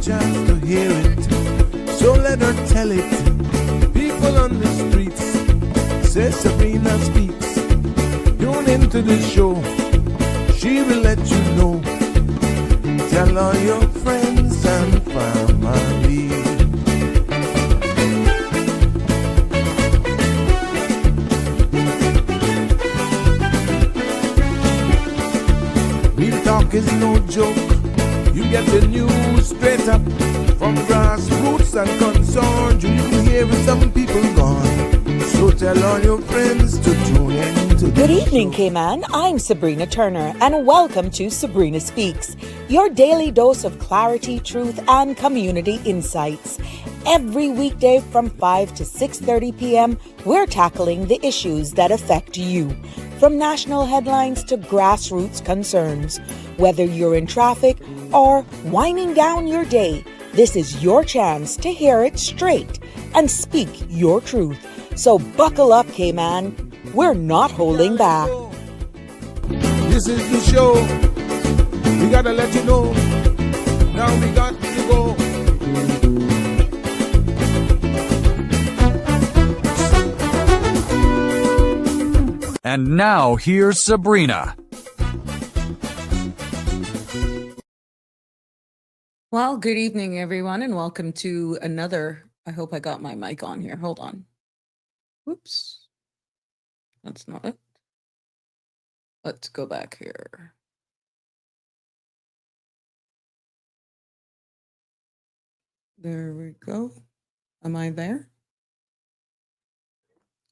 chance to hear it, so let her tell it. People on the streets say Sabrina speaks. Tune into the show, she will let you know. Tell all your friends and family. Real talk is no joke. You get the news straight up from grassroots and concerns. You hear some people gone. So tell all your friends to tune in to Good evening, Cayman. I'm Sabrina Turner, and welcome to Sabrina Speaks, your daily dose of clarity, truth, and community insights. Every weekday from 5 to 6:30 p.m., we're tackling the issues that affect you, from national headlines to grassroots concerns. Whether you're in traffic or winding down your day, this is your chance to hear it straight and speak your truth. So buckle up, Cayman. We're not holding back. This is the show. We gotta let you know. Now we got to go. And now here's Sabrina. Well, good evening, everyone, and welcome to another. I hope I got my mic on here. Hold on. Whoops. That's not it. Let's go back here. There we go. Am I there?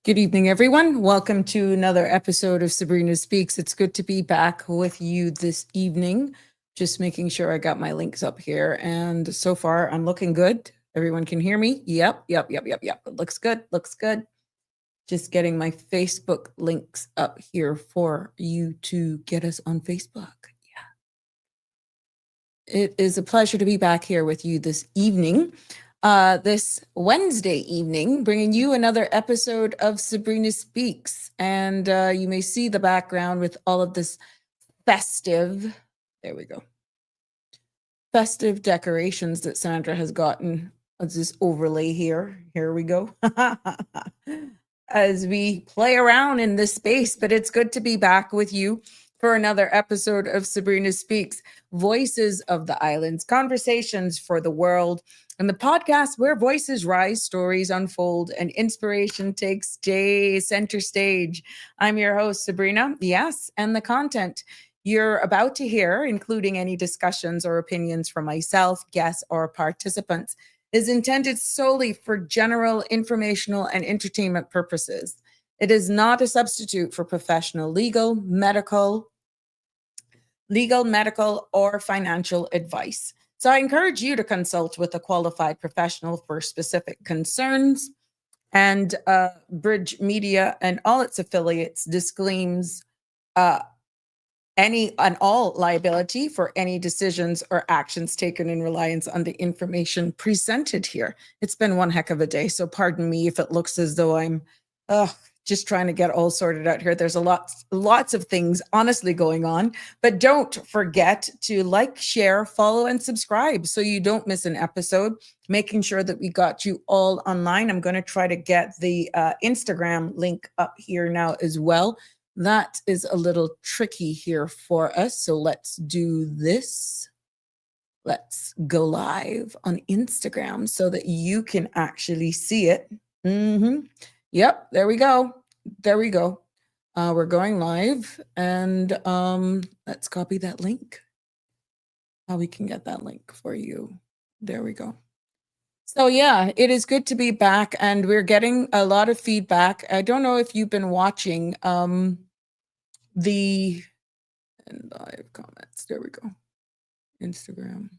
Good evening, everyone. Welcome to another episode of Sabrina Speaks. It's good to be back with you this evening. Just making sure I got my links up here. And so far, I'm looking good. Everyone can hear me? Yep. It looks good. Just getting my Facebook links up here for you to get us on Facebook. Yeah. It is a pleasure to be back here with you this evening. This Wednesday evening, bringing you another episode of Sabrina Speaks. And you may see the background with all of this festive, there we go, festive decorations that Sandra has gotten. Let's just overlay here. Here we go. As we play around in this space, but it's good to be back with you for another episode of Sabrina Speaks, Voices of the Islands, conversations for the world, and the podcast where voices rise, stories unfold, and inspiration takes center stage. I'm your host, Sabrina. Yes, and the content you're about to hear, including any discussions or opinions from myself, guests, or participants, is intended solely for general, informational, and entertainment purposes. It is not a substitute for professional legal, medical, or financial advice. So I encourage you to consult with a qualified professional for specific concerns. And Bridge Media and all its affiliates disclaims any and all liability for any decisions or actions taken in reliance on the information presented here. It's been one heck of a day, so pardon me if it looks as though I'm just trying to get all sorted out here. There's lots of things honestly going on, but don't forget to like, share, follow, and subscribe so you don't miss an episode, making sure that we got you all online. I'm going to try to get the Instagram link up here now as well. That is a little tricky here for us. So let's do this. Let's go live on Instagram so that you can actually see it. Yep, there we go. We're going live, and let's copy that link. How we can get that link for you. There we go. So yeah, it is good to be back, and we're getting a lot of feedback. I don't know if you've been watching the live comments. There we go. Instagram.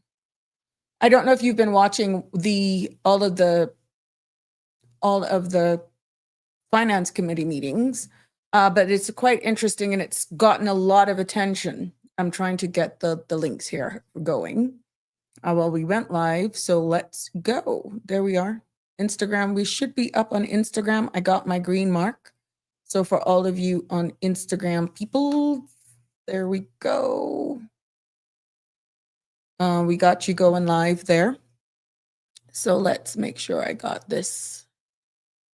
I don't know if you've been watching all of the finance committee meetings, but it's quite interesting, and it's gotten a lot of attention. I'm trying to get the links here going. Well, we went live, so let's go. There we are. Instagram, we should be up on Instagram. I got my green mark. So for all of you on Instagram people, there we go. We got you going live there. So let's make sure I got this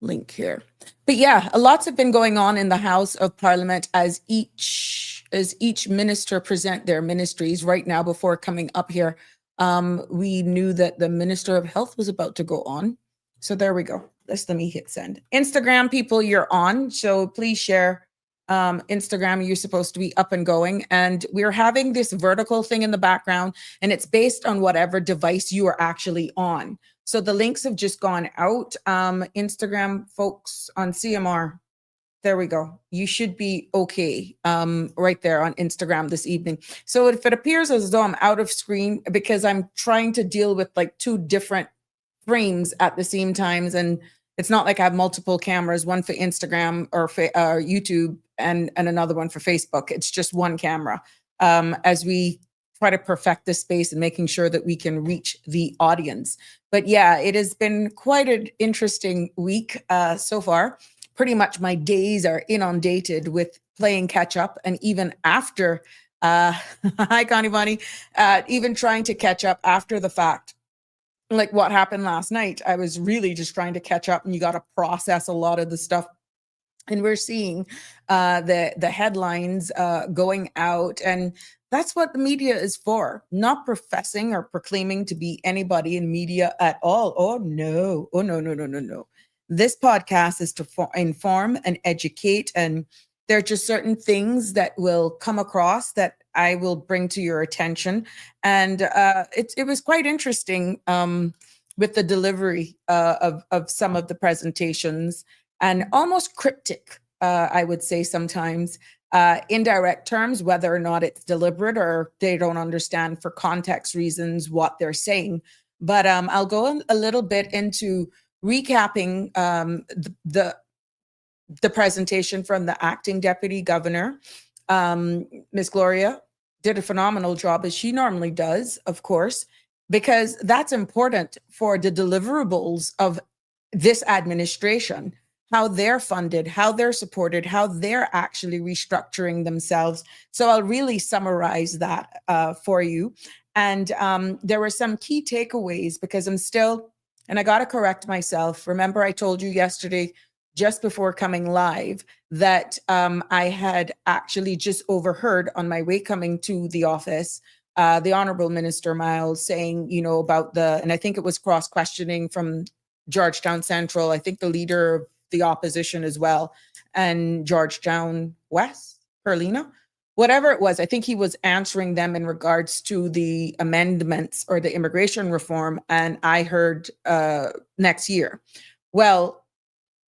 link here. But yeah, lots have been going on in the House of Parliament as each minister present their ministries. Right now, before coming up here, we knew that the Minister of Health was about to go on. So there we go. Let me hit send. Instagram people, you're on. So please share. Instagram, you're supposed to be up and going. And we're having this vertical thing in the background, and it's based on whatever device you are actually on. So the links have just gone out. Instagram folks on CMR, there we go. You should be okay right there on Instagram this evening. So if it appears as though I'm out of screen because I'm trying to deal with like two different frames at the same times, and it's not like I have multiple cameras, one for Instagram or YouTube and another one for Facebook. It's just one camera as we try to perfect this space and making sure that we can reach the audience. But yeah, it has been quite an interesting week so far. Pretty much my days are inundated with playing catch up, and even after, hi Connie Bonnie, even trying to catch up after the fact. Like what happened last night, I was really just trying to catch up, and you got to process a lot of the stuff. And we're seeing the headlines going out, and that's what the media is for. Not professing or proclaiming to be anybody in media at all. Oh no! Oh no! No! No! No! No! This podcast is to inform and educate, and there are just certain things that will come across that I will bring to your attention. And it was quite interesting with the delivery of some of the presentations, and almost cryptic, I would say sometimes, indirect terms, whether or not it's deliberate or they don't understand for context reasons what they're saying. But I'll go a little bit into recapping the presentation from the acting deputy governor. Ms. Gloria did a phenomenal job, as she normally does, of course, because that's important for the deliverables of this administration, how they're funded, how they're supported, how they're actually restructuring themselves. So I'll really summarize that for you. And there were some key takeaways, because I'm still, and I got to correct myself. Remember, I told you yesterday, just before coming live, that I had actually just overheard on my way coming to the office, the Honorable Minister Miles saying, about and I think it was cross-questioning from Georgetown Central, I think the leader of the opposition as well, and Georgetown West, Perlina, whatever it was, I think he was answering them in regards to the amendments or the immigration reform, and I heard next year. Well,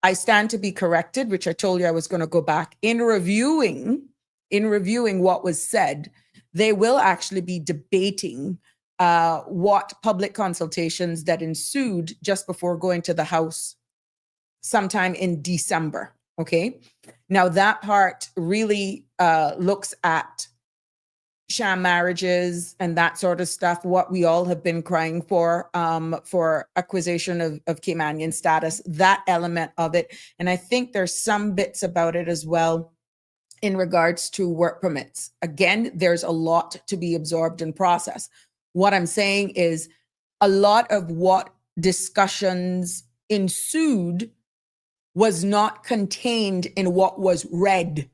I stand to be corrected, which I told you I was going to go back. In reviewing what was said, they will actually be debating what public consultations that ensued just before going to the House sometime in December. Okay. Now that part really looks at sham marriages and that sort of stuff, what we all have been crying for acquisition of Caymanian status, that element of it. And I think there's some bits about it as well in regards to work permits. Again, there's a lot to be absorbed and processed. What I'm saying is a lot of what discussions ensued was not contained in what was read.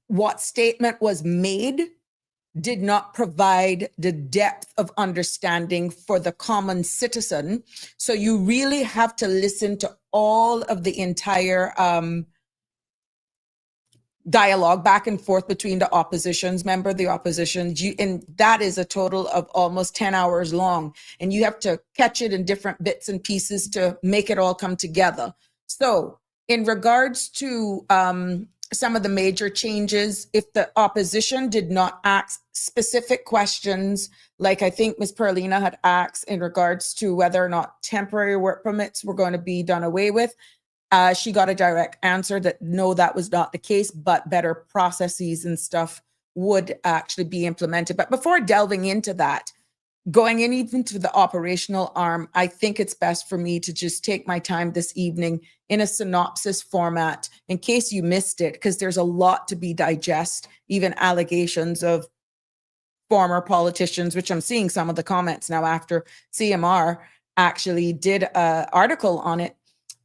What statement was made did not provide the depth of understanding for the common citizen. So you really have to listen to all of the entire dialogue back and forth between the oppositions, and that is a total of almost 10 hours long. And you have to catch it in different bits and pieces to make it all come together. So in regards to some of the major changes, if the opposition did not ask specific questions, like I think Ms. Perlina had asked in regards to whether or not temporary work permits were going to be done away with, she got a direct answer that no, that was not the case, but better processes and stuff would actually be implemented. But before delving into that, going in even to the operational arm, I think it's best for me to just take my time this evening in a synopsis format in case you missed it, because there's a lot to be digest, even allegations of former politicians, which I'm seeing some of the comments now after CMR, actually did an article on it,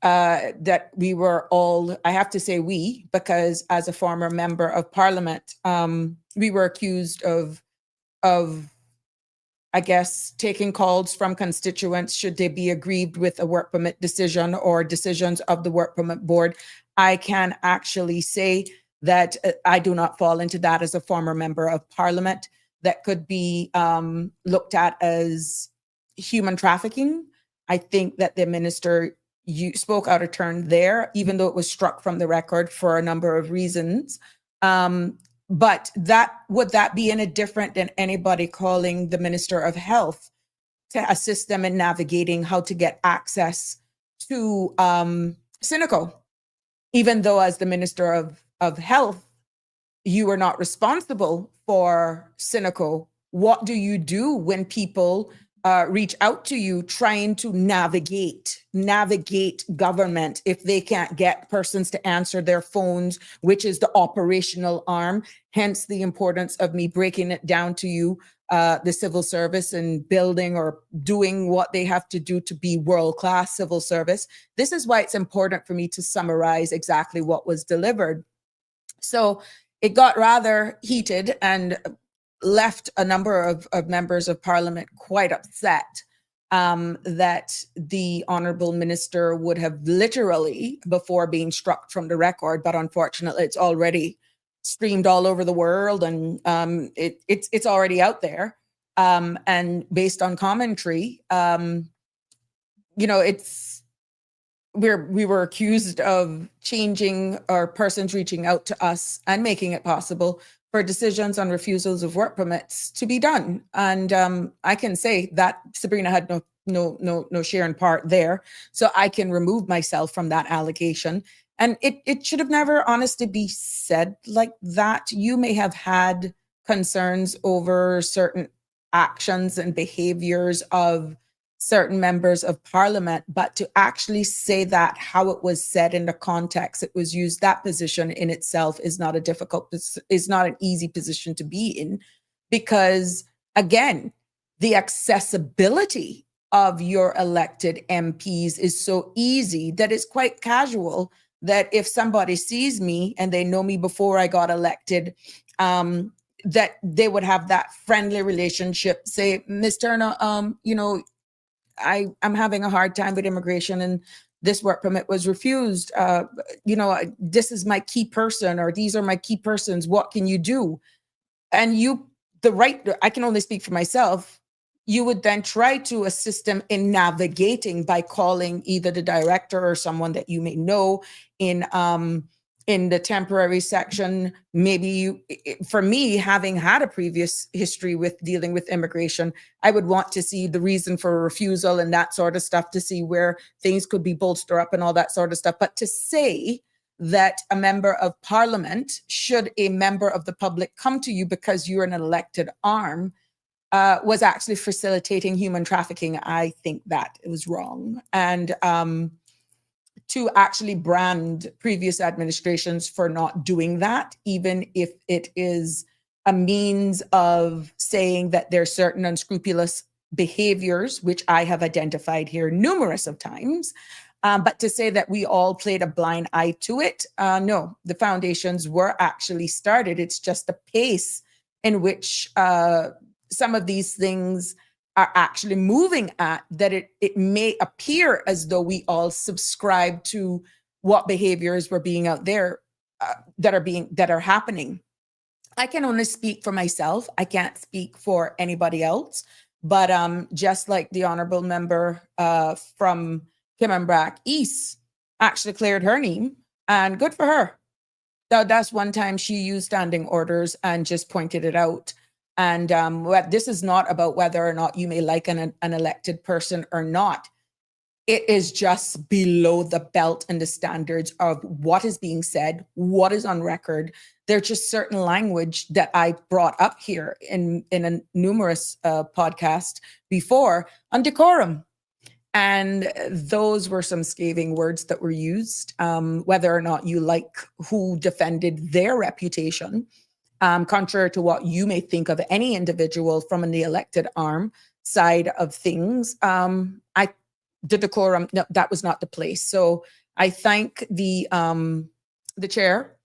that we were all, I have to say we, because as a former member of parliament, we were accused of, I guess, taking calls from constituents should they be aggrieved with a work permit decision or decisions of the work permit board. I can actually say that I do not fall into that as a former member of parliament. That could be looked at as human trafficking. I think that the minister, you spoke out of turn there, even though it was struck from the record for a number of reasons. But would that be any different than anybody calling the Minister of Health to assist them in navigating how to get access to Cineco? Even though as the Minister of Health, you are not responsible for Cineco. What do you do when people reach out to you trying to navigate government if they can't get persons to answer their phones, which is the operational arm? Hence the importance of me breaking it down to you, the civil service and building or doing what they have to do to be world-class civil service. This is why it's important for me to summarize exactly what was delivered. So it got rather heated and left a number of members of parliament quite upset that the honorable minister would have literally, before being struck from the record, but unfortunately it's already streamed all over the world and it's already out there. And based on commentary, we were accused of changing or persons reaching out to us and making it possible for decisions on refusals of work permits to be done. And I can say that Sabrina had no share in part there. So I can remove myself from that allegation. And it should have never honestly be said like that. You may have had concerns over certain actions and behaviors of certain members of parliament, but to actually say that how it was said in the context it was used, that position in itself is not an easy position to be in, because again, the accessibility of your elected MPs is so easy that it's quite casual that if somebody sees me and they know me before I got elected, that they would have that friendly relationship, say, Ms. Turner, I'm having a hard time with immigration and this work permit was refused. This is my key person, or these are my key persons. What can you do? And I can only speak for myself. You would then try to assist them in navigating by calling either the director or someone that you may know in the temporary section. Maybe for me, having had a previous history with dealing with immigration, I would want to see the reason for a refusal and that sort of stuff to see where things could be bolstered up and all that sort of stuff. But to say that a member of parliament, should a member of the public come to you because you're an elected arm, was actually facilitating human trafficking, I think that it was wrong. And to actually brand previous administrations for not doing that, even if it is a means of saying that there are certain unscrupulous behaviors, which I have identified here numerous of times, but to say that we all played a blind eye to it, no, the foundations were actually started. It's just the pace in which some of these things are actually moving at, that it may appear as though we all subscribe to what behaviors were being out there that are happening. I can only speak for myself. I can't speak for anybody else. But just like the honorable member from Kimmenbrack East actually cleared her name, and good for her. That's one time she used standing orders and just pointed it out. And this is not about whether or not you may like an elected person or not. It is just below the belt and the standards of what is being said, what is on record. There's just certain language that I brought up here in a numerous podcast before on decorum. And those were some scathing words that were used, whether or not you like who defended their reputation. Contrary to what you may think of any individual from the elected arm side of things, I the decorum, no, that was not the place. So I thank the chair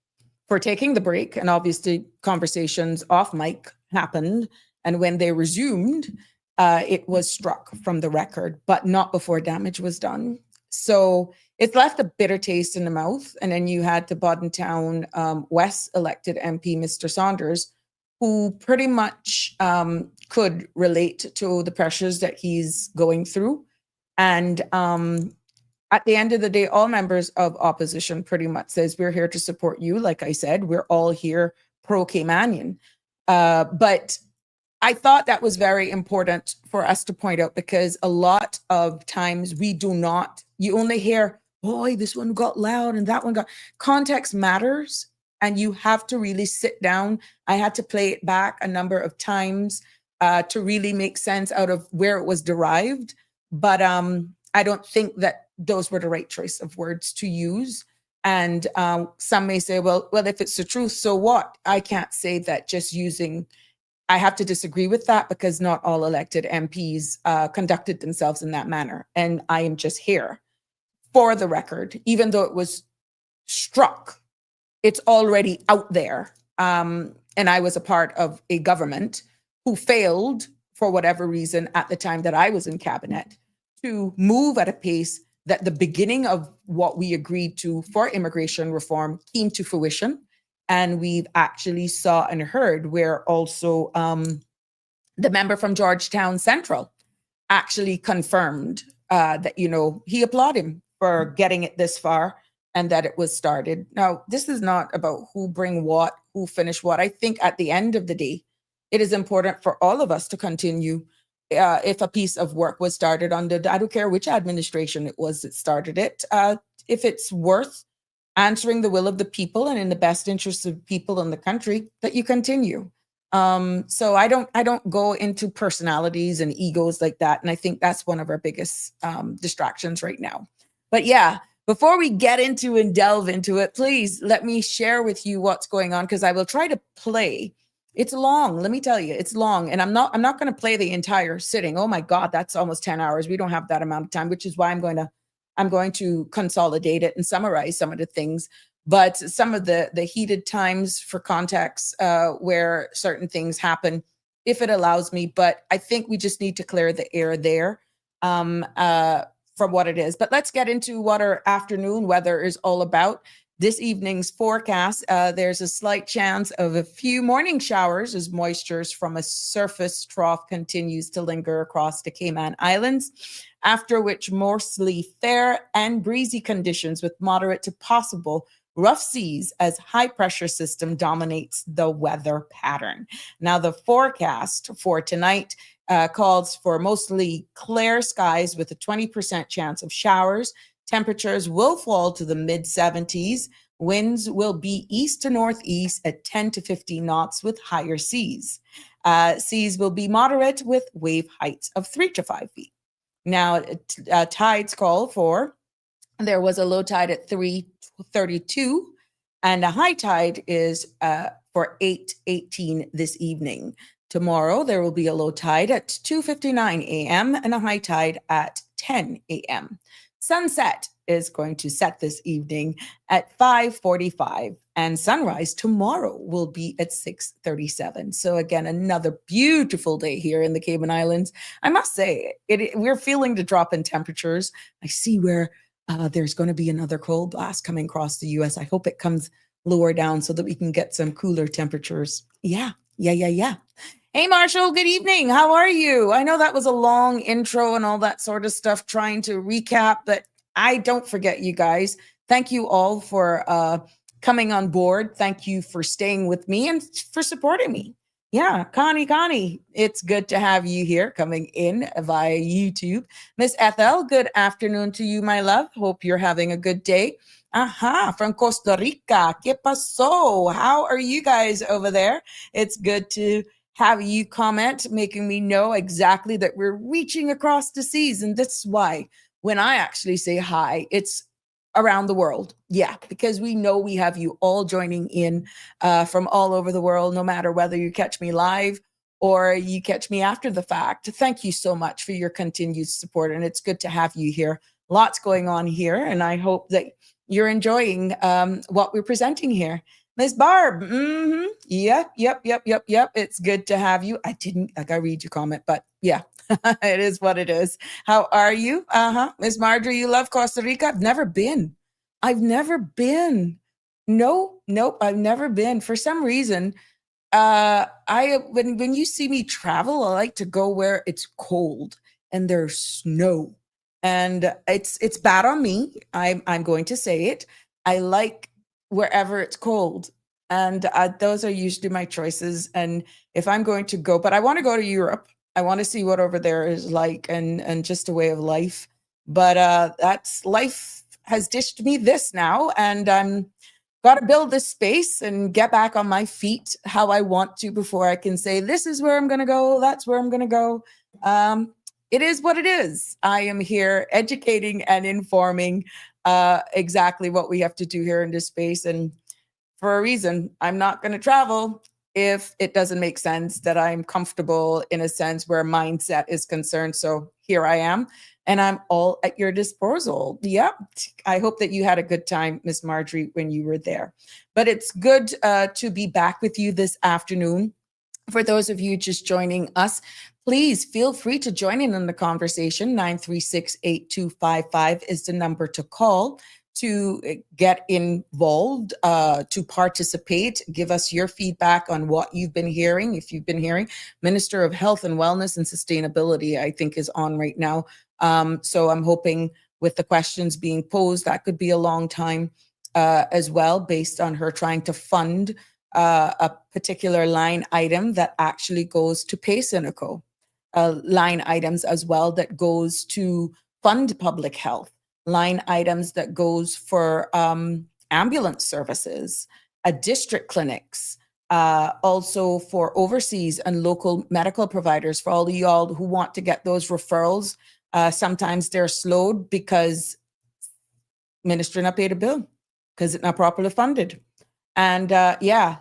for taking the break, and obviously conversations off mic happened. And when they resumed, it was struck from the record, but not before damage was done. So it left a bitter taste in the mouth. And then you had the Boddentown West elected MP, Mr. Saunders, who pretty much could relate to the pressures that he's going through. And at the end of the day, all members of opposition pretty much says, we're here to support you. Like I said, we're all here pro-Caymanian. But I thought that was very important for us to point out, because a lot of times we do not, you only hear, boy, this one got loud and that one got, context matters. And you have to really sit down. I had to play it back a number of times to really make sense out of where it was derived. But I don't think that those were the right choice of words to use. And some may say, well, if it's the truth, so what? I can't say that just using, I have to disagree with that, because not all elected MPs conducted themselves in that manner. And I am just here for the record, even though it was struck, it's already out there. And I was a part of a government who failed, for whatever reason, at the time that I was in cabinet, to move at a pace that the beginning of what we agreed to for immigration reform came to fruition. And we've actually saw and heard where also the member from Georgetown Central actually confirmed that, he applauded him for getting it this far and that it was started. Now, this is not about who bring what, who finish what. I think at the end of the day, it is important for all of us to continue. If a piece of work was started under, I don't care which administration it was that started it, if it's worth answering the will of the people and in the best interest of people in the country, that you continue. So I don't go into personalities and egos like that. And I think that's one of our biggest distractions right now. But yeah, before we get into and delve into it, please let me share with you what's going on, because I will try to play. It's long. Let me tell you, it's long. And I'm not going to play the entire sitting. Oh my God, that's almost 10 hours. We don't have that amount of time, which is why I'm going to consolidate it and summarize some of the things. But some of the heated times for context where certain things happen, if it allows me. But I think we just need to clear the air there from what it is. But let's get into what our afternoon weather is all about. This evening's forecast, there's a slight chance of a few morning showers as moistures from a surface trough continues to linger across the Cayman Islands, after which mostly fair and breezy conditions with moderate to possible rough seas as high pressure system dominates the weather pattern. Now, the forecast for tonight calls for mostly clear skies with a 20% chance of showers. Temperatures will fall to the mid 70s. Winds will be east to northeast at 10 to 15 knots with higher seas. Seas will be moderate with wave heights of 3 to 5 feet. Now, tides call for, there was a low tide at 3:32 and a high tide is for 8:18 this evening. Tomorrow, there will be a low tide at 2:59 a.m. and a high tide at 10 a.m. Sunset is going to set this evening at 5:45 and sunrise tomorrow will be at 6:37. So again, another beautiful day here in the Cayman Islands. I must say, we're feeling the drop in temperatures. I see where there's going to be another cold blast coming across the U.S. I hope it comes lower down so that we can get some cooler temperatures. Yeah. Hey, Marshall, good evening. How are you? I know that was a long intro and all that sort of stuff, trying to recap, but I don't forget you guys. Thank you all for coming on board. Thank you for staying with me and for supporting me. Yeah, Connie, it's good to have you here coming in via YouTube. Miss Ethel, good afternoon to you, my love. Hope you're having a good day. From Costa Rica. ¿Qué pasó? How are you guys over there? It's good to have you comment, making me know exactly that we're reaching across the seas. And that's why when I actually say hi, it's around the world. Yeah, because we know we have you all joining in from all over the world, no matter whether you catch me live or you catch me after the fact. Thank you so much for your continued support. And it's good to have you here. Lots going on here. And I hope that you're enjoying what we're presenting here. Miss Barb, yep. It's good to have you. I gotta read your comment, but yeah, it is what it is. How are you? Miss Marjorie, you love Costa Rica? I've never been. Nope, I've never been. For some reason, when you see me travel, I like to go where it's cold and there's snow. And it's bad on me. I'm going to say it. I like wherever it's cold. And those are usually my choices. And if I'm going to go, but I want to go to Europe. I want to see what over there is like and just a way of life. But that's life has dished me this now. And I'm got to build this space and get back on my feet how I want to before I can say, this is where I'm going to go. That's where I'm going to go. It is what it is. I am here educating and informing exactly what we have to do here in this space. And for a reason, I'm not going to travel if it doesn't make sense, that I'm comfortable in a sense where mindset is concerned. So here I am, and I'm all at your disposal. Yep. I hope that you had a good time, Miss Marjorie, when you were there. But it's good to be back with you this afternoon. For those of you just joining us, please feel free to join in the conversation. 936-8255 is the number to call to get involved, to participate. Give us your feedback on what you've been hearing. If you've been hearing, Minister of Health and Wellness and Sustainability, I think, is on right now. So I'm hoping with the questions being posed, that could be a long time as well, based on her trying to fund a particular line item that actually goes to pay Cineco. Line items as well that goes to fund public health, line items that goes for ambulance services, district clinics, also for overseas and local medical providers. For all of y'all who want to get those referrals, sometimes they're slowed because ministry not paid a bill because it's not properly funded. And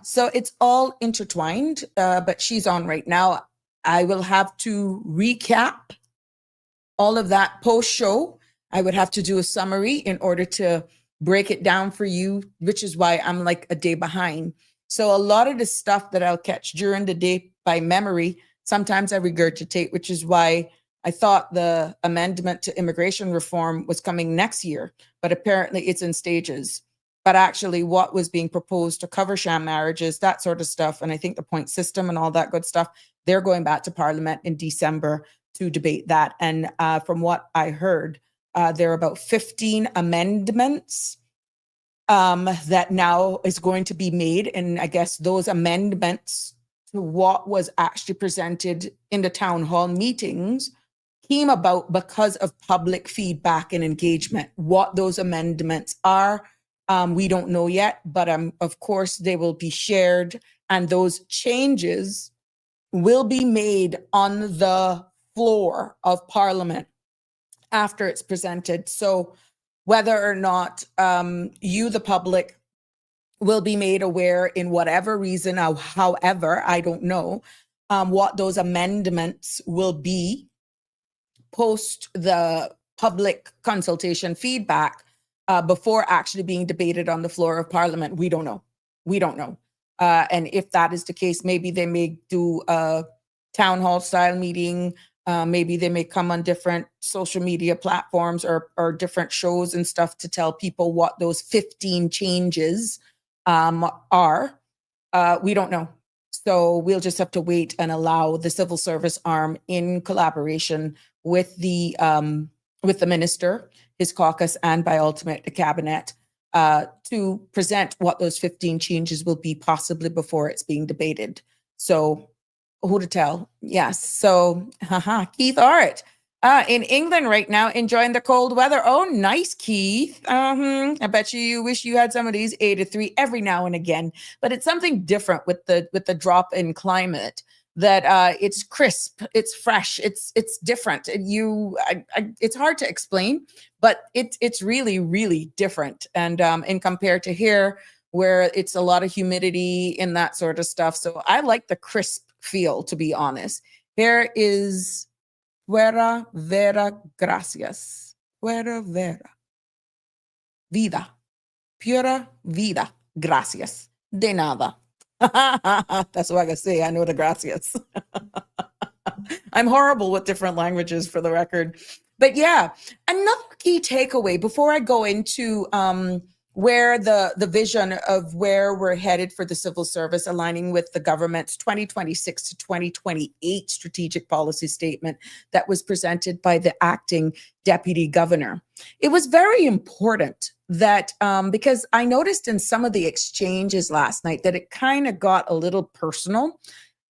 so it's all intertwined, but she's on right now. I will have to recap all of that post-show. I would have to do a summary in order to break it down for you, which is why I'm like a day behind. So a lot of the stuff that I'll catch during the day by memory, sometimes I regurgitate, which is why I thought the amendment to immigration reform was coming next year, but apparently it's in stages. But actually what was being proposed to cover sham marriages, that sort of stuff, and I think the point system and all that good stuff, they're going back to Parliament in December to debate that. And from what I heard, there are about 15 amendments that now is going to be made. And I guess those amendments to what was actually presented in the town hall meetings came about because of public feedback and engagement. What those amendments are, we don't know yet, but of course they will be shared, and those changes will be made on the floor of Parliament after it's presented. So whether or not you, the public, will be made aware in whatever reason, however, I don't know what those amendments will be post the public consultation feedback before actually being debated on the floor of Parliament. We don't know. And if that is the case, maybe they may do a town hall style meeting. Maybe they may come on different social media platforms or different shows and stuff to tell people what those 15 changes are. We don't know. So we'll just have to wait and allow the civil service arm, in collaboration with the minister, his caucus, and by ultimate the cabinet, to present what those 15 changes will be, possibly before it's being debated. So who to tell? Yes. So Keith Art in England right now, enjoying the cold weather. Oh, nice, Keith. I bet you wish you had some of these 83 every now and again, but it's something different with the drop in climate, that it's crisp, it's fresh, it's different. It's hard to explain, but it's really, really different. And in compared to here, where it's a lot of humidity and that sort of stuff. So I like the crisp feel, to be honest. Here is Fuera vera gracias. Fuera vera. Vida. Pura vida. Gracias. De nada. That's what I gotta say. I know the gracias. I'm horrible with different languages, for the record. But yeah, another key takeaway before I go into where the vision of where we're headed for the civil service, aligning with the government's 2026 to 2028 strategic policy statement that was presented by the acting deputy governor. It was very important that because I noticed in some of the exchanges last night that it kind of got a little personal.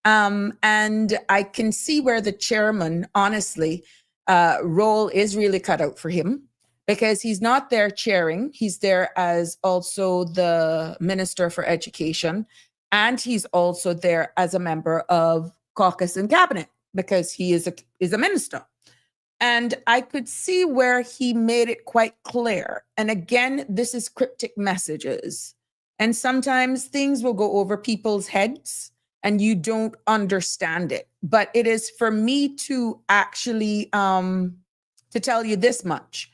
And I can see where the chairman, honestly, role is really cut out for him, because he's not there chairing. He's there as also the Minister for Education, and he's also there as a member of caucus and cabinet, because he is a minister. And I could see where he made it quite clear. And again, this is cryptic messages. And sometimes things will go over people's heads and you don't understand it. But it is for me to actually to tell you this much.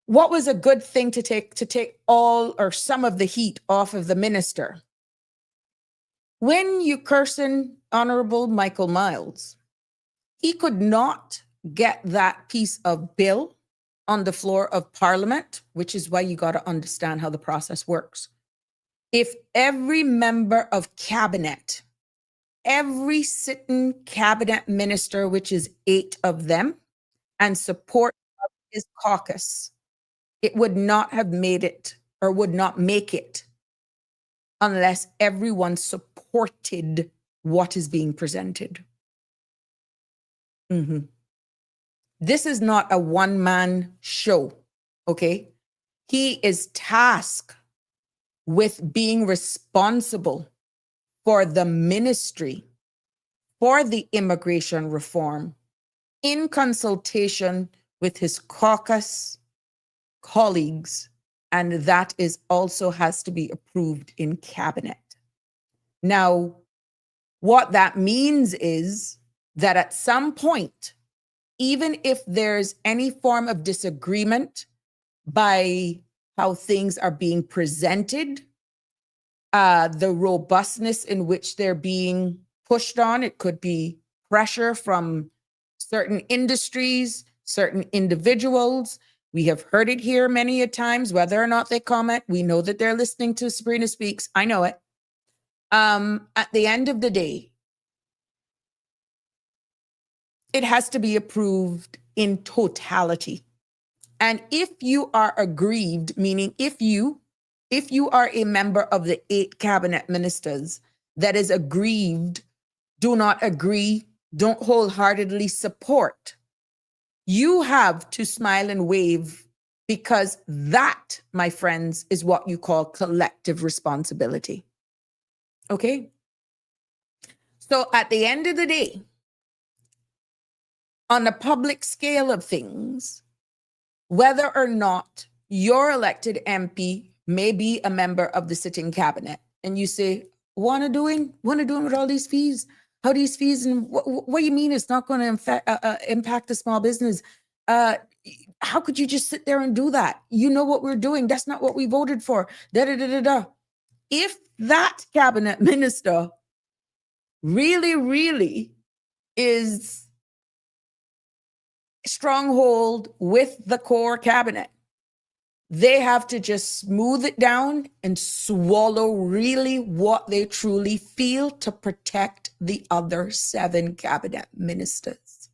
What was a good thing to take all or some of the heat off of the minister? When you cursing Honorable Michael Miles, he could not get that piece of bill on the floor of Parliament, which is why you got to understand how the process works. If every member of cabinet, every sitting cabinet minister, which is 8 of them, and support of his caucus, it would not have made it or would not make it unless everyone supported what is being presented. This is not a one-man show, okay? He is tasked with being responsible for the ministry, for the immigration reform, in consultation with his caucus colleagues, and that is also has to be approved in cabinet. Now, what that means is that at some point, even if there's any form of disagreement by how things are being presented, the robustness in which they're being pushed on, it could be pressure from certain industries, certain individuals. We have heard it here many a times, whether or not they comment. We know that they're listening to Sabrina Speaks. I know it. At the end of the day, it has to be approved in totality. And if you are aggrieved, meaning if you are a member of the 8 cabinet ministers that is aggrieved, do not agree, don't wholeheartedly support, you have to smile and wave, because that, my friends, is what you call collective responsibility. Okay? So at the end of the day, on the public scale of things, whether or not your elected MP may be a member of the sitting cabinet, and you say, wanna doing with all these fees? How these fees, and what do you mean it's not going to impact the small business? How could you just sit there and do that? You know what we're doing. That's not what we voted for. If that cabinet minister really, really is stronghold with the core cabinet, they have to just smooth it down and swallow really what they truly feel to protect the other 7 cabinet ministers.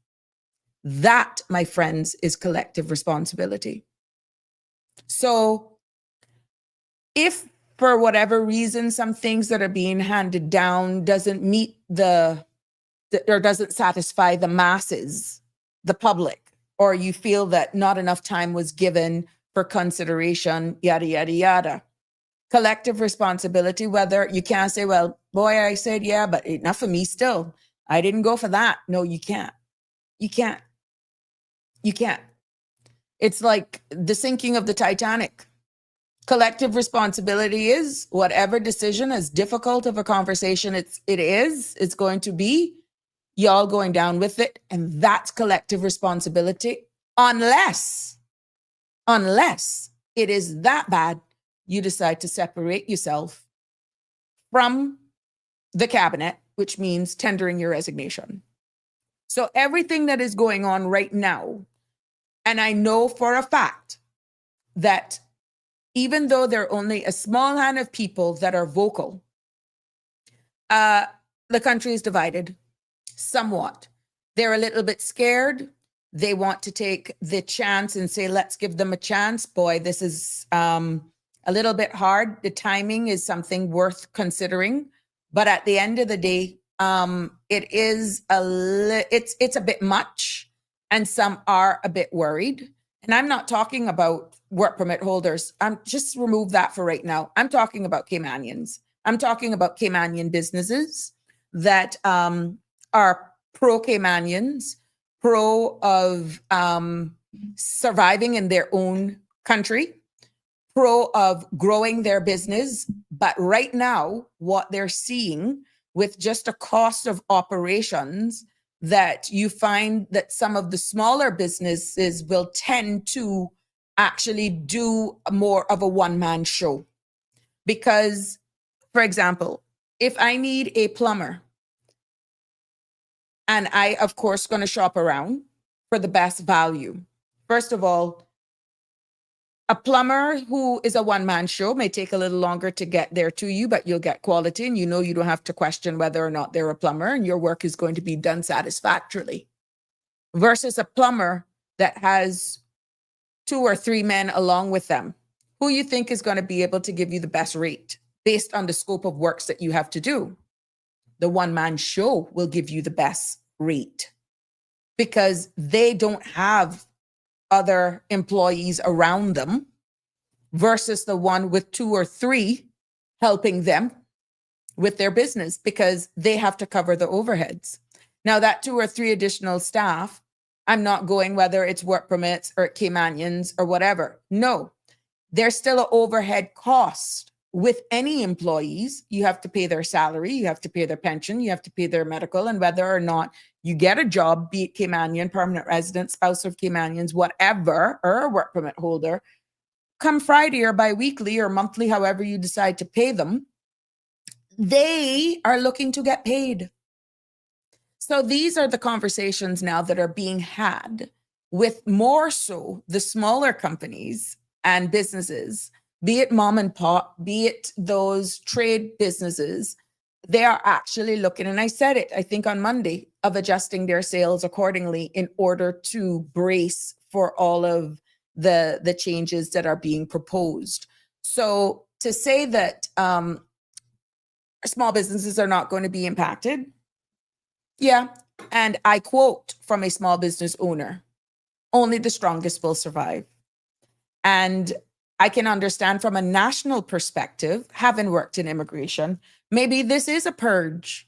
That, my friends, is collective responsibility. So if for whatever reason, some things that are being handed down doesn't meet or doesn't satisfy the masses, the public, or you feel that not enough time was given for consideration, yada, yada, yada. Collective responsibility, whether you can't say, well, boy, I said, yeah, but enough of me still. I didn't go for that. No, you can't. You can't. You can't. It's like the sinking of the Titanic. Collective responsibility is whatever decision, as difficult of a conversation it's going to be, y'all going down with it. And that's collective responsibility unless it is that bad, you decide to separate yourself from the cabinet, which means tendering your resignation. So everything that is going on right now, and I know for a fact that even though there are only a small hand of people that are vocal, the country is divided somewhat. They're a little bit scared. They want to take the chance and say, let's give them a chance. Boy, this is a little bit hard. The timing is something worth considering. But at the end of the day, it is it's a bit much, and some are a bit worried. And I'm not talking about work permit holders. I'm just remove that for right now. I'm talking about Caymanians. I'm talking about Caymanian businesses that are pro-Caymanians, pro of surviving in their own country, pro of growing their business. But right now, what they're seeing with just a cost of operations, that you find that some of the smaller businesses will tend to actually do more of a one-man show. Because, for example, if I need a plumber, and I, of course, going to shop around for the best value. First of all, a plumber who is a one-man show may take a little longer to get there to you, but you'll get quality, and you know you don't have to question whether or not they're a plumber, and your work is going to be done satisfactorily. Versus a plumber that has 2 or 3 men along with them, who you think is going to be able to give you the best rate based on the scope of works that you have to do. The one-man show will give you the best rate because they don't have other employees around them, versus the one with 2 or 3 helping them with their business, because they have to cover the overheads. Now that 2 or 3 additional staff, I'm not going whether it's work permits or Caymanians or whatever. No, there's still an overhead cost. With any employees, you have to pay their salary, you have to pay their pension, you have to pay their medical, and whether or not you get a job, be it Caymanian, permanent resident, spouse of Caymanians, whatever, or a work permit holder, come Friday or bi-weekly or monthly, however you decide to pay them, they are looking to get paid. So these are the conversations now that are being had with more so the smaller companies and businesses, be it mom and pop, be it those trade businesses. They are actually looking, and I said it, I think on Monday, of adjusting their sales accordingly in order to brace for all of the changes that are being proposed. So to say that small businesses are not going to be impacted, yeah. And I quote from a small business owner, only the strongest will survive. And I can understand from a national perspective, having worked in immigration, maybe this is a purge.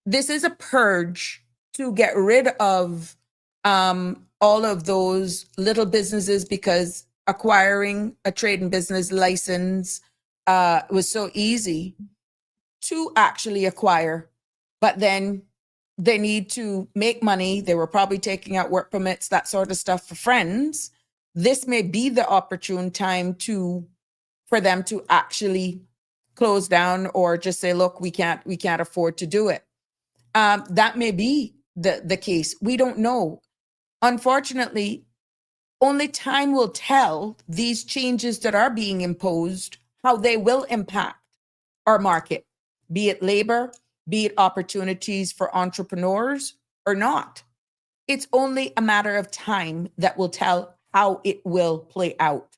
This is a purge to get rid of all of those little businesses, because acquiring a trade and business license was so easy to actually acquire. But then they need to make money. They were probably taking out work permits, that sort of stuff for friends. This may be the opportune time for them to actually close down or just say, look, we can't afford to do it. That may be the case. We don't know. Unfortunately, only time will tell these changes that are being imposed, how they will impact our market, be it labor, be it opportunities for entrepreneurs or not. It's only a matter of time that will tell how it will play out.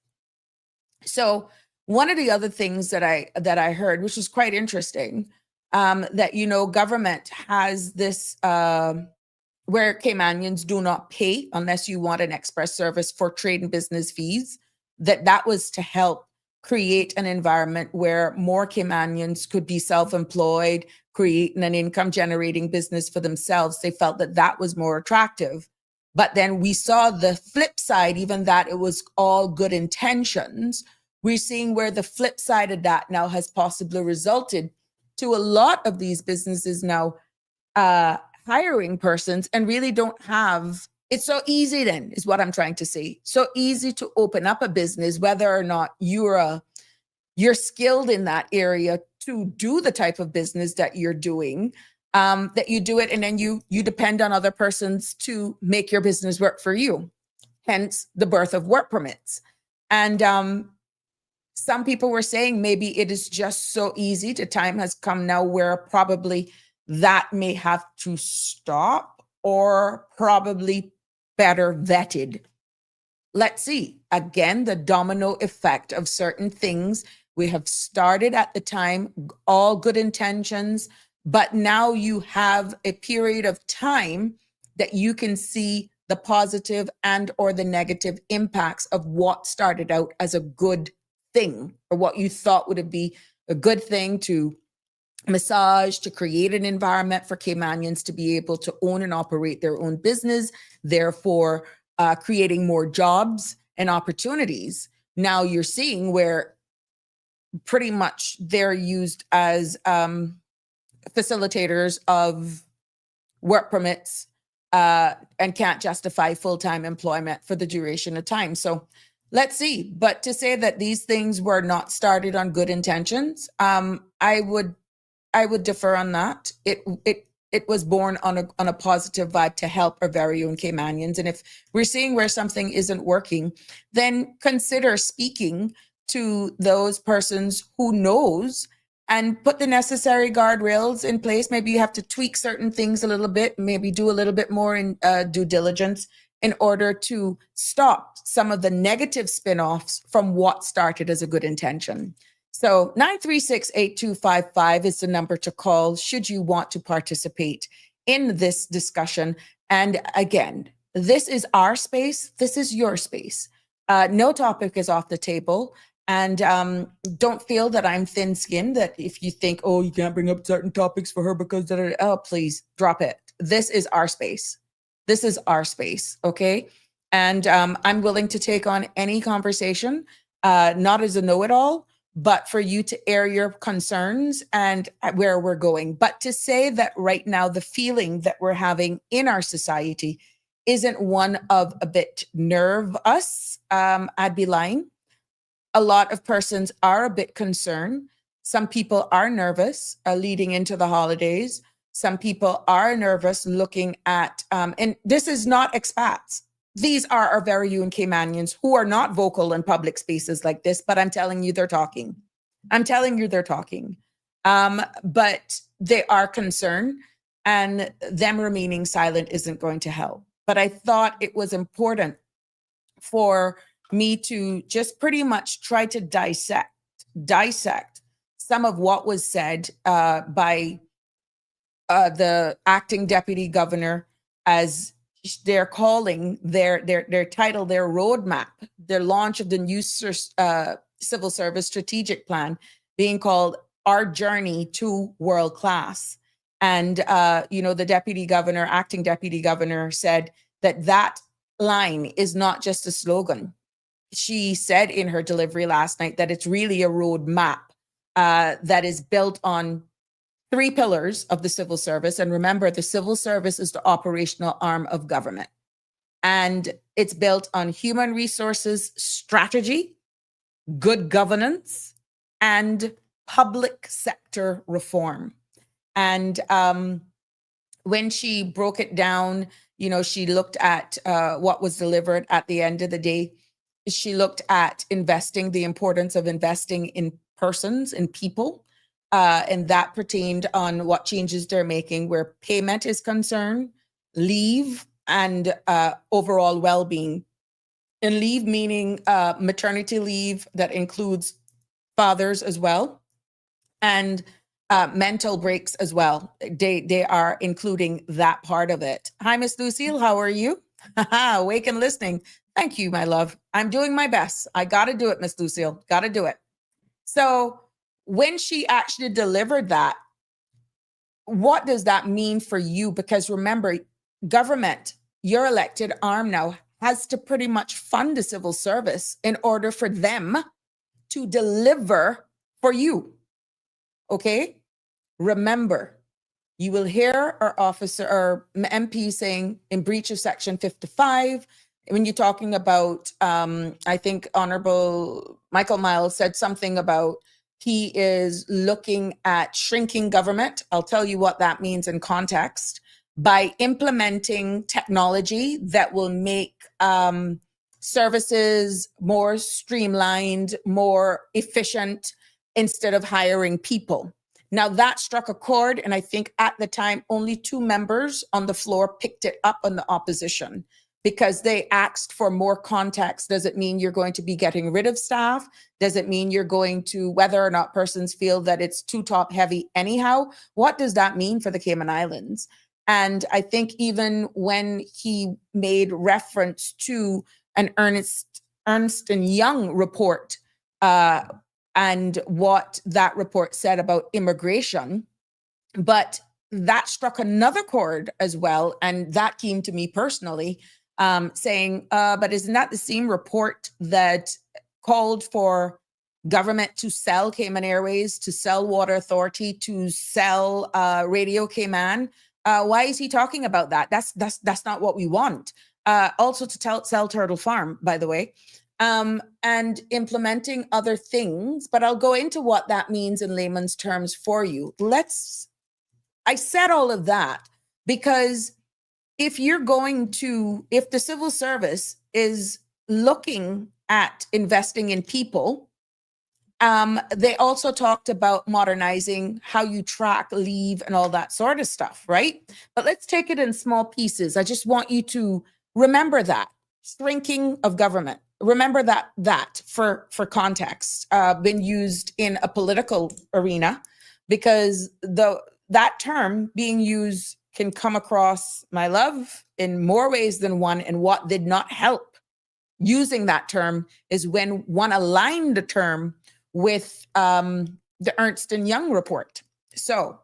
So one of the other things that I heard, which was quite interesting, that, government has this where Caymanians do not pay unless you want an express service for trade and business fees, that was to help create an environment where more Caymanians could be self-employed, creating an income generating business for themselves. They felt that was more attractive. But then we saw the flip side, even that it was all good intentions, We're seeing where the flip side of that now has possibly resulted to a lot of these businesses now hiring persons and really don't have. It's so easy then, is what I'm trying to say. So easy to open up a business, whether or not you're skilled in that area to do the type of business that you're doing, that you do it and then you depend on other persons to make your business work for you. Hence the birth of work permits. And some people were saying maybe it is just so easy. The time has come now where probably that may have to stop, or probably better vetted. Let's see. Again, the domino effect of certain things. We have started at the time, all good intentions, but now you have a period of time that you can see the positive and or the negative impacts of what started out as a good thing, or what you thought would be a good thing to massage, to create an environment for Caymanians to be able to own and operate their own business, therefore creating more jobs and opportunities. Now you're seeing where pretty much they're used as facilitators of work permits and can't justify full-time employment for the duration of time. So let's see. But to say that these things were not started on good intentions, I would defer on that. It was born on a positive vibe to help our very own Caymanians. And if we're seeing where something isn't working, then consider speaking to those persons who knows and put the necessary guardrails in place. Maybe you have to tweak certain things a little bit, maybe do a little bit more in due diligence in order to stop some of the negative spin-offs from what started as a good intention. So 936-8255 is the number to call should you want to participate in this discussion. And again, this is our space. This is your space. No topic is off the table. And don't feel that I'm thin-skinned, that if you think, oh, you can't bring up certain topics for her because, oh, please drop it. This is our space. This is our space, okay? And I'm willing to take on any conversation, not as a know-it-all, but for you to air your concerns and where we're going. But to say that right now, the feeling that we're having in our society isn't one of a bit nervous, I'd be lying. A lot of persons are a bit concerned. Some people are nervous leading into the holidays. Some people are nervous looking at, and this is not expats. These are our very own Caymanians who are not vocal in public spaces like this, but I'm telling you, they're talking. I'm telling you, they're talking. But they are concerned, and them remaining silent isn't going to help. But I thought it was important for me to just pretty much try to dissect some of what was said by the acting deputy governor, as they're calling their title, their roadmap, their launch of the new civil service strategic plan being called Our Journey to World Class. And, the deputy governor, acting deputy governor, said that line is not just a slogan. She said in her delivery last night that it's really a roadmap that is built on 3 pillars of the civil service. And remember, the civil service is the operational arm of government. And it's built on human resources strategy, good governance, and public sector reform. And when she broke it down, she looked at what was delivered at the end of the day. She looked at the importance of investing in persons, in people, and that pertained on what changes they're making where payment is concerned, leave, and overall well-being. And leave meaning maternity leave that includes fathers as well, and mental breaks as well. They are including that part of it. Hi, Miss Lucille, how are you? Awake and listening. Thank you, my love. I'm doing my best. I got to do it, Miss Lucille. Got to do it. So when she actually delivered that, what does that mean for you? Because remember, government, your elected arm now, has to pretty much fund the civil service in order for them to deliver for you. Okay? Remember, you will hear our officer or MP saying in breach of Section 55, when you're talking about, I think Honorable Michael Miles said something about he is looking at shrinking government. I'll tell you what that means in context. By implementing technology that will make services more streamlined, more efficient, instead of hiring people. Now that struck a chord, and I think at the time only 2 members on the floor picked it up on the opposition because they asked for more context. Does it mean you're going to be getting rid of staff? Does it mean you're going to, whether or not persons feel that it's too top heavy anyhow? What does that mean for the Cayman Islands? And I think even when he made reference to an Ernst & Young report, and what that report said about immigration, but that struck another chord as well. And that came to me personally, saying, but isn't that the same report that called for government to sell Cayman Airways, to sell Water Authority, to sell Radio Cayman? Why is he talking about that? That's not what we want. Also to sell Turtle Farm, by the way. And implementing other things, but I'll go into what that means in layman's terms for you. I said all of that because if the civil service is looking at investing in people, they also talked about modernizing how you track leave and all that sort of stuff, right? But let's take it in small pieces. I just want you to remember that shrinking of government. Remember that for context, been used in a political arena, because that term being used can come across, my love, in more ways than one. And what did not help using that term is when one aligned the term with the Ernst & Young report. So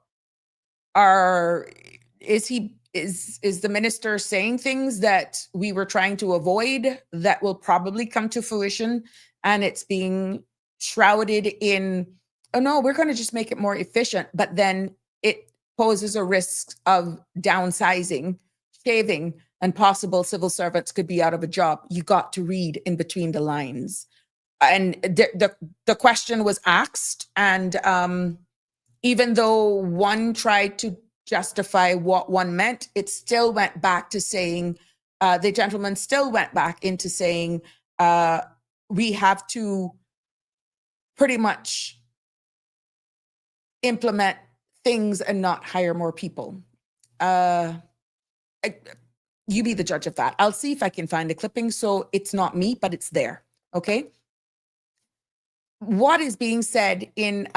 is the minister saying things that we were trying to avoid that will probably come to fruition, and it's being shrouded in, oh no, we're going to just make it more efficient, but then it poses a risk of downsizing, shaving, and possible civil servants could be out of a job. You got to read in between the lines. And the question was asked, and even though one tried to justify what one meant, it still went back to saying, the gentleman still went back into saying, we have to pretty much implement things and not hire more people. You be the judge of that. I'll see if I can find a clipping. So it's not me, but it's there. Okay. What is being said in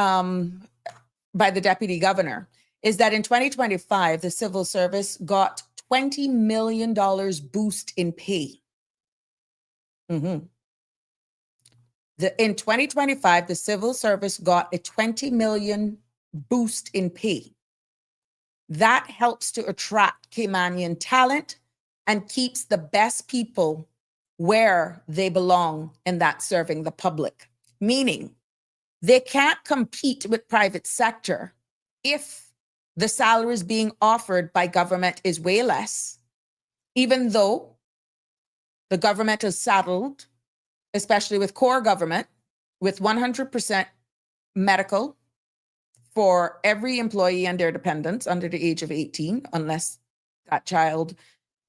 by the deputy governor is that in 2025, the civil service got $20 million boost in pay. In 2025, the civil service got a $20 million boost in pay. That helps to attract Caymanian talent and keeps the best people where they belong, and that's serving the public. Meaning, they can't compete with private sector if the salaries being offered by government is way less, even though the government is saddled, especially with core government, with 100% medical for every employee and their dependents under the age of 18, unless that child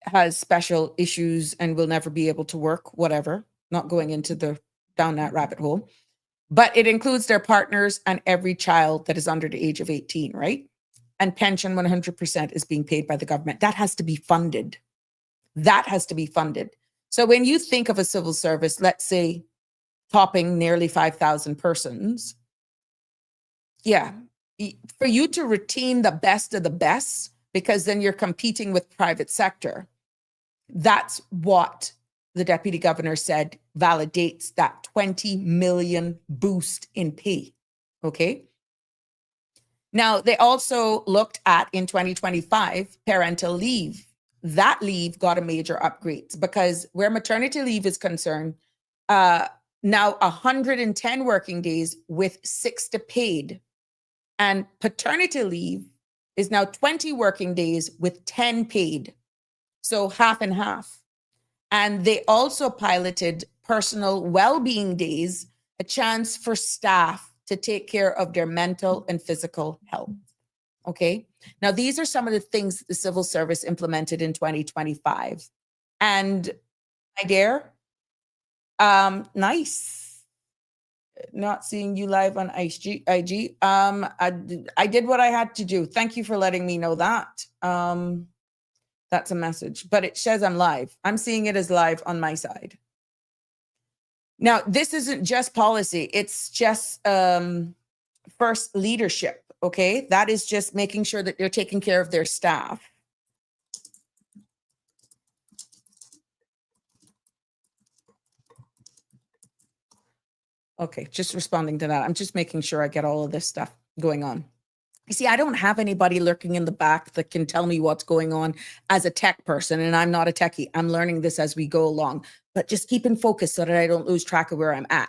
has special issues and will never be able to work, whatever, not going into down that rabbit hole. But it includes their partners and every child that is under the age of 18, right? And pension 100% is being paid by the government. That has to be funded. That has to be funded. So when you think of a civil service, let's say topping nearly 5,000 persons, yeah, for you to retain the best of the best, because then you're competing with private sector, that's what the deputy governor said validates that 20 million boost in pay. Okay. Now, they also looked at in 2025 parental leave. That leave got a major upgrade because where maternity leave is concerned, now 110 working days with 60 paid. And paternity leave is now 20 working days with 10 paid. So half and half. And they also piloted personal well-being days, a chance for staff to take care of their mental and physical health. Okay. Now, these are some of the things that the civil service implemented in 2025. And my dear, nice. Not seeing you live on IG. I did what I had to do. Thank you for letting me know that. That's a message, but it says I'm live. I'm seeing it as live on my side. Now, this isn't just policy. It's just first leadership. Okay. That is just making sure that they're taking care of their staff. Okay, just responding to that. I'm just making sure I get all of this stuff going on. You see, I don't have anybody lurking in the back that can tell me what's going on as a tech person, and I'm not a techie. I'm learning this as we go along, but just keep in focus so that I don't lose track of where I'm at.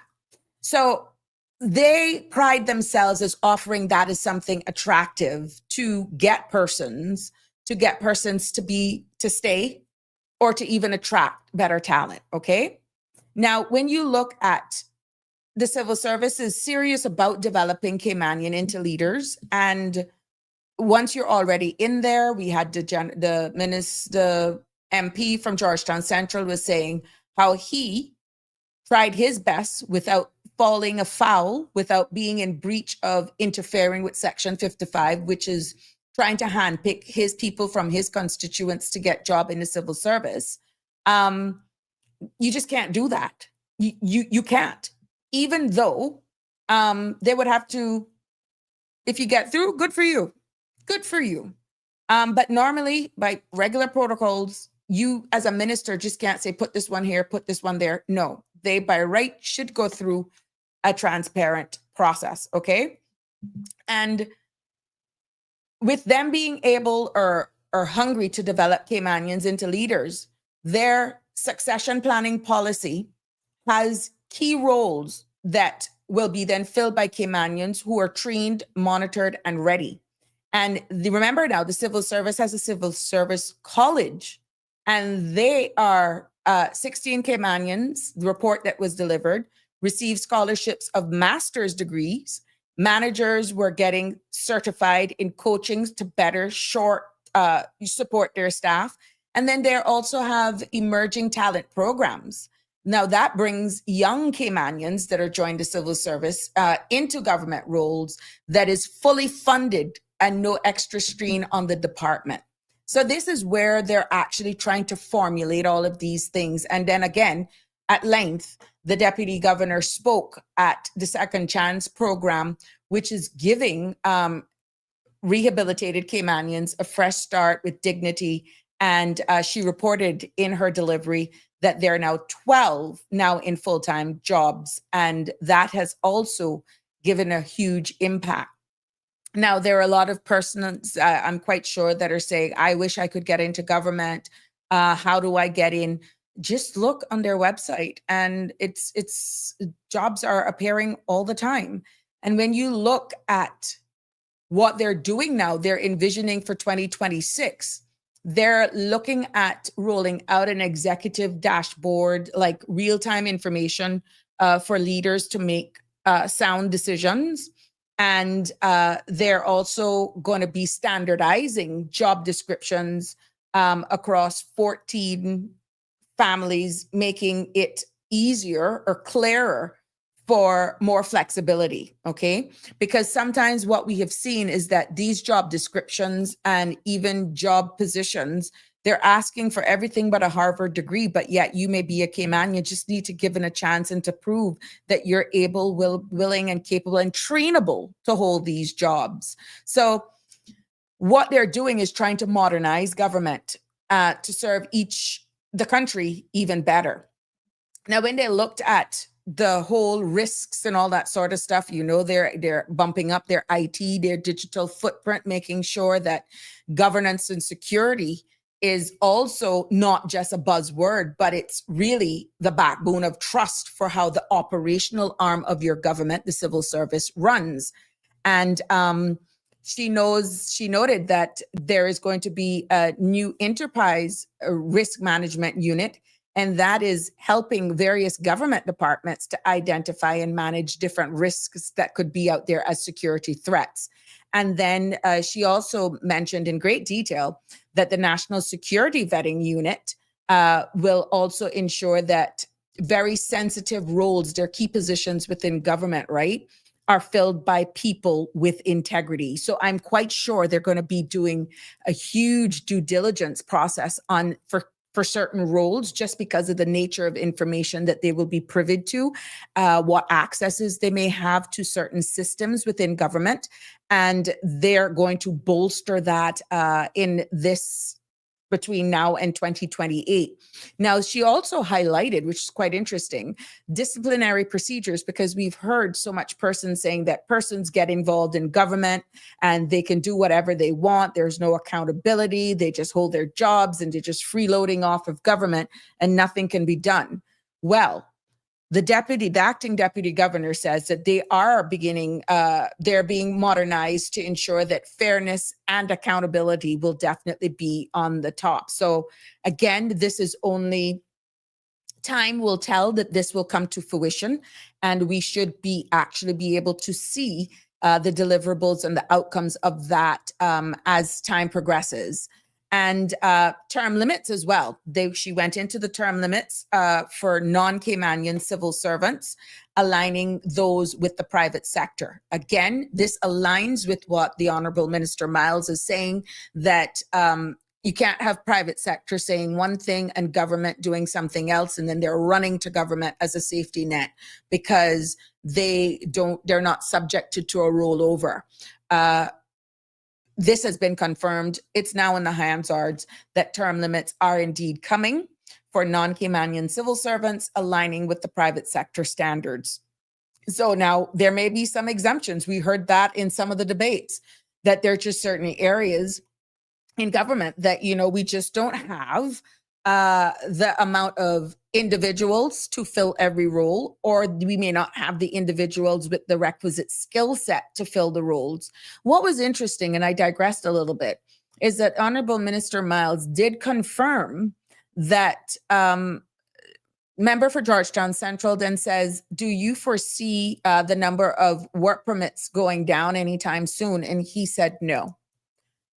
So they pride themselves as offering that as something attractive to get persons to stay or to even attract better talent. Okay. Now, when you look at the civil service is serious about developing Caymanian into leaders. And once you're already in there, we had the MP from Georgetown Central was saying how he tried his best without falling afoul, without being in breach of interfering with Section 55, which is trying to handpick his people from his constituents to get job in the civil service. You just can't do that. You can't. Even though they would have to, if you get through, good for you. Good for you. But normally, by regular protocols, you as a minister just can't say, put this one here, put this one there. No, they by right should go through a transparent process, okay? And with them being able or hungry to develop Caymanians into leaders, their succession planning policy has key roles that will be then filled by Caymanians who are trained, monitored, and ready. And remember now, the civil service has a civil service college, and they are 16 Caymanians, the report that was delivered, received scholarships of master's degrees. Managers were getting certified in coachings to better support their staff. And then they also have emerging talent programs. Now that brings young Caymanians that are joined the civil service into government roles that is fully funded and no extra strain on the department. So this is where they're actually trying to formulate all of these things. And then again, at length, the deputy governor spoke at the Second Chance program, which is giving rehabilitated Caymanians a fresh start with dignity. And she reported in her delivery that there are now 12 now in full-time jobs. And that has also given a huge impact. Now, there are a lot of persons, I'm quite sure, that are saying, I wish I could get into government. How do I get in? Just look on their website, and it's jobs are appearing all the time. And when you look at what they're doing now, they're envisioning for 2026. They're looking at rolling out an executive dashboard, like real-time information for leaders to make sound decisions. And they're also going to be standardizing job descriptions across 14 families, making it easier or clearer for more flexibility, okay? Because sometimes what we have seen is that these job descriptions and even job positions, they're asking for everything but a Harvard degree, but yet you may be a Cayman. You just need to give it a chance and to prove that you're able, willing, and capable and trainable to hold these jobs. So what they're doing is trying to modernize government to serve the country even better. Now, when they looked at the whole risks and all that sort of stuff, they're bumping up their IT, their digital footprint, making sure that governance and security is also not just a buzzword, but it's really the backbone of trust for how the operational arm of your government, the civil service, runs. And she noted that there is going to be a new enterprise risk management unit, and that is helping various government departments to identify and manage different risks that could be out there as security threats. And then she also mentioned in great detail that the National Security Vetting Unit will also ensure that very sensitive roles, their key positions within government, right, are filled by people with integrity. So I'm quite sure they're going to be doing a huge due diligence process for certain roles, just because of the nature of information that they will be privy to, what accesses they may have to certain systems within government. And they're going to bolster that in this between now and 2028. Now, she also highlighted, which is quite interesting, disciplinary procedures, because we've heard so much persons saying that persons get involved in government and they can do whatever they want. There's no accountability. They just hold their jobs and they're just freeloading off of government and nothing can be done. Well, the acting deputy governor says that they are they're being modernized to ensure that fairness and accountability will definitely be on the top. So again, this is only time will tell that this will come to fruition, and we should actually be able to see the deliverables and the outcomes of that as time progresses. And term limits as well. She went into the term limits for non-Caymanian civil servants, aligning those with the private sector. Again, this aligns with what the Honorable Minister Miles is saying, that you can't have private sector saying one thing and government doing something else, and then they're running to government as a safety net because they're not subjected to a rollover. This has been confirmed. It's now in the Hansards that term limits are indeed coming for non-Caymanian civil servants, aligning with the private sector standards. So now there may be some exemptions. We heard that in some of the debates, that there are just certain areas in government that, we just don't have the amount of individuals to fill every role, or we may not have the individuals with the requisite skill set to fill the roles. What was interesting, and I digressed a little bit, is that Honorable Minister Miles did confirm that member for Georgetown Central then says, do you foresee the number of work permits going down anytime soon? And he said no.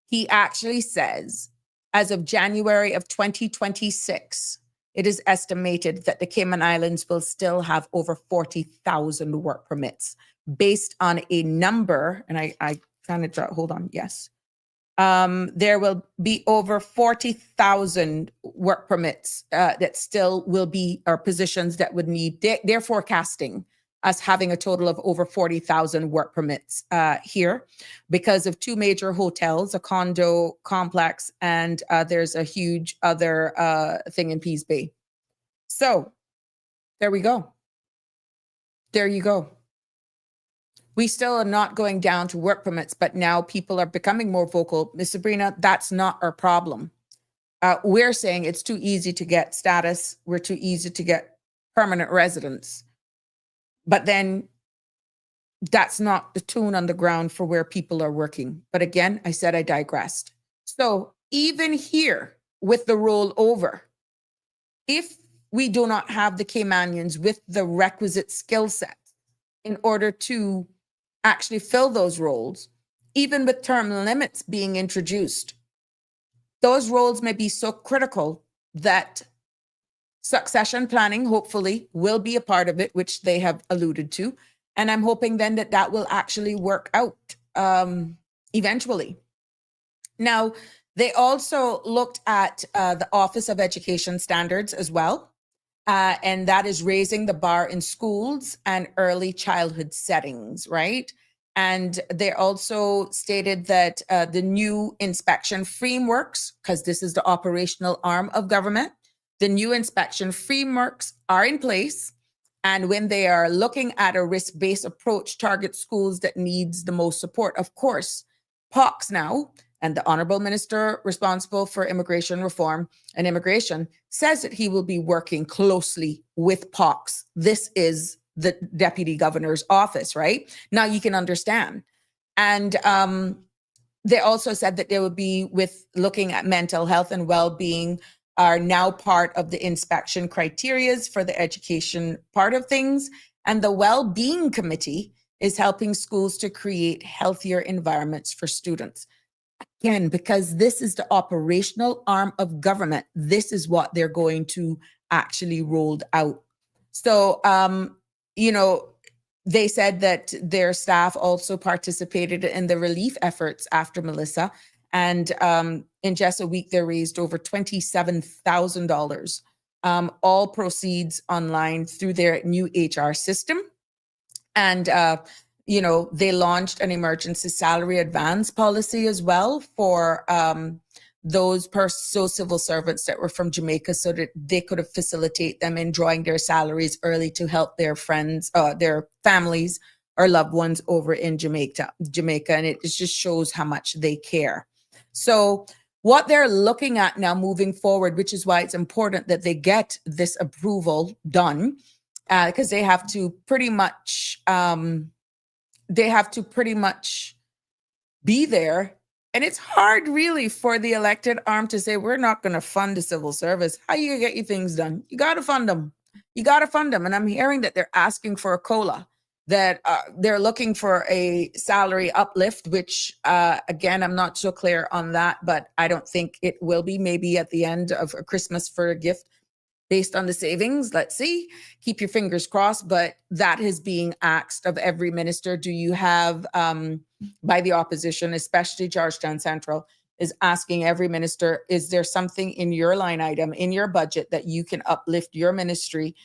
He actually says, as of January of 2026, it is estimated that the Cayman Islands will still have over 40,000 work permits based on a number, and I kind of hold on, yes. There will be over 40,000 work permits that still will be, or positions that would need, they're forecasting us having a total of over 40,000 work permits here because of two major hotels, a condo complex, and there's a huge other thing in Peace Bay. So there we go. There you go. We still are not going down to work permits, but now people are becoming more vocal. Ms. Sabrina, that's not our problem. We're saying it's too easy to get status. We're too easy to get permanent residence. But then that's not the tune on the ground for where people are working. But again, I said I digressed. So even here with the rollover, if we do not have the Caymanians with the requisite skill set in order to actually fill those roles, even with term limits being introduced, those roles may be so critical that succession planning, hopefully, will be a part of it, which they have alluded to. And I'm hoping then that will actually work out eventually. Now, they also looked at the Office of Education Standards as well. And that is raising the bar in schools and early childhood settings, right? And they also stated that the new inspection frameworks, because this is the operational arm of government, the new inspection frameworks are in place. And when they are looking at a risk-based approach, target schools that needs the most support. Of course, POCs now, And the honorable minister responsible for immigration reform and immigration says that he will be working closely with POCs. This is the deputy governor's office, right? Now you can understand. And they also said that they would be with looking at mental health and well-being are now part of the inspection criterias for the education part of things. And the well-being committee is helping schools to create healthier environments for students. Again, because this is the operational arm of government, this is what they're going to actually rolled out. So, they said that their staff also participated in the relief efforts after Melissa. And in just a week, they raised over $27,000, all proceeds online through their new HR system. And, they launched an emergency salary advance policy as well for those civil servants that were from Jamaica, so that they could facilitate them in drawing their salaries early to help their friends, their families or loved ones over in Jamaica. And it just shows how much they care. So what they're looking at now moving forward, which is why it's important that they get this approval done, because they have to pretty much be there. And it's hard really for the elected arm to say, we're not going to fund the civil service. How you going to get your things done? You got to fund them. And I'm hearing that they're asking for a COLA, that they're looking for a salary uplift, which again, I'm not so clear on that, but I don't think it will be. Maybe at the end of Christmas for a gift based on the savings. Let's see. Keep your fingers crossed. But that is being asked of every minister. Do you have, by the opposition, especially Georgetown Central, is asking every minister, is there something in your line item, in your budget, that you can uplift your ministry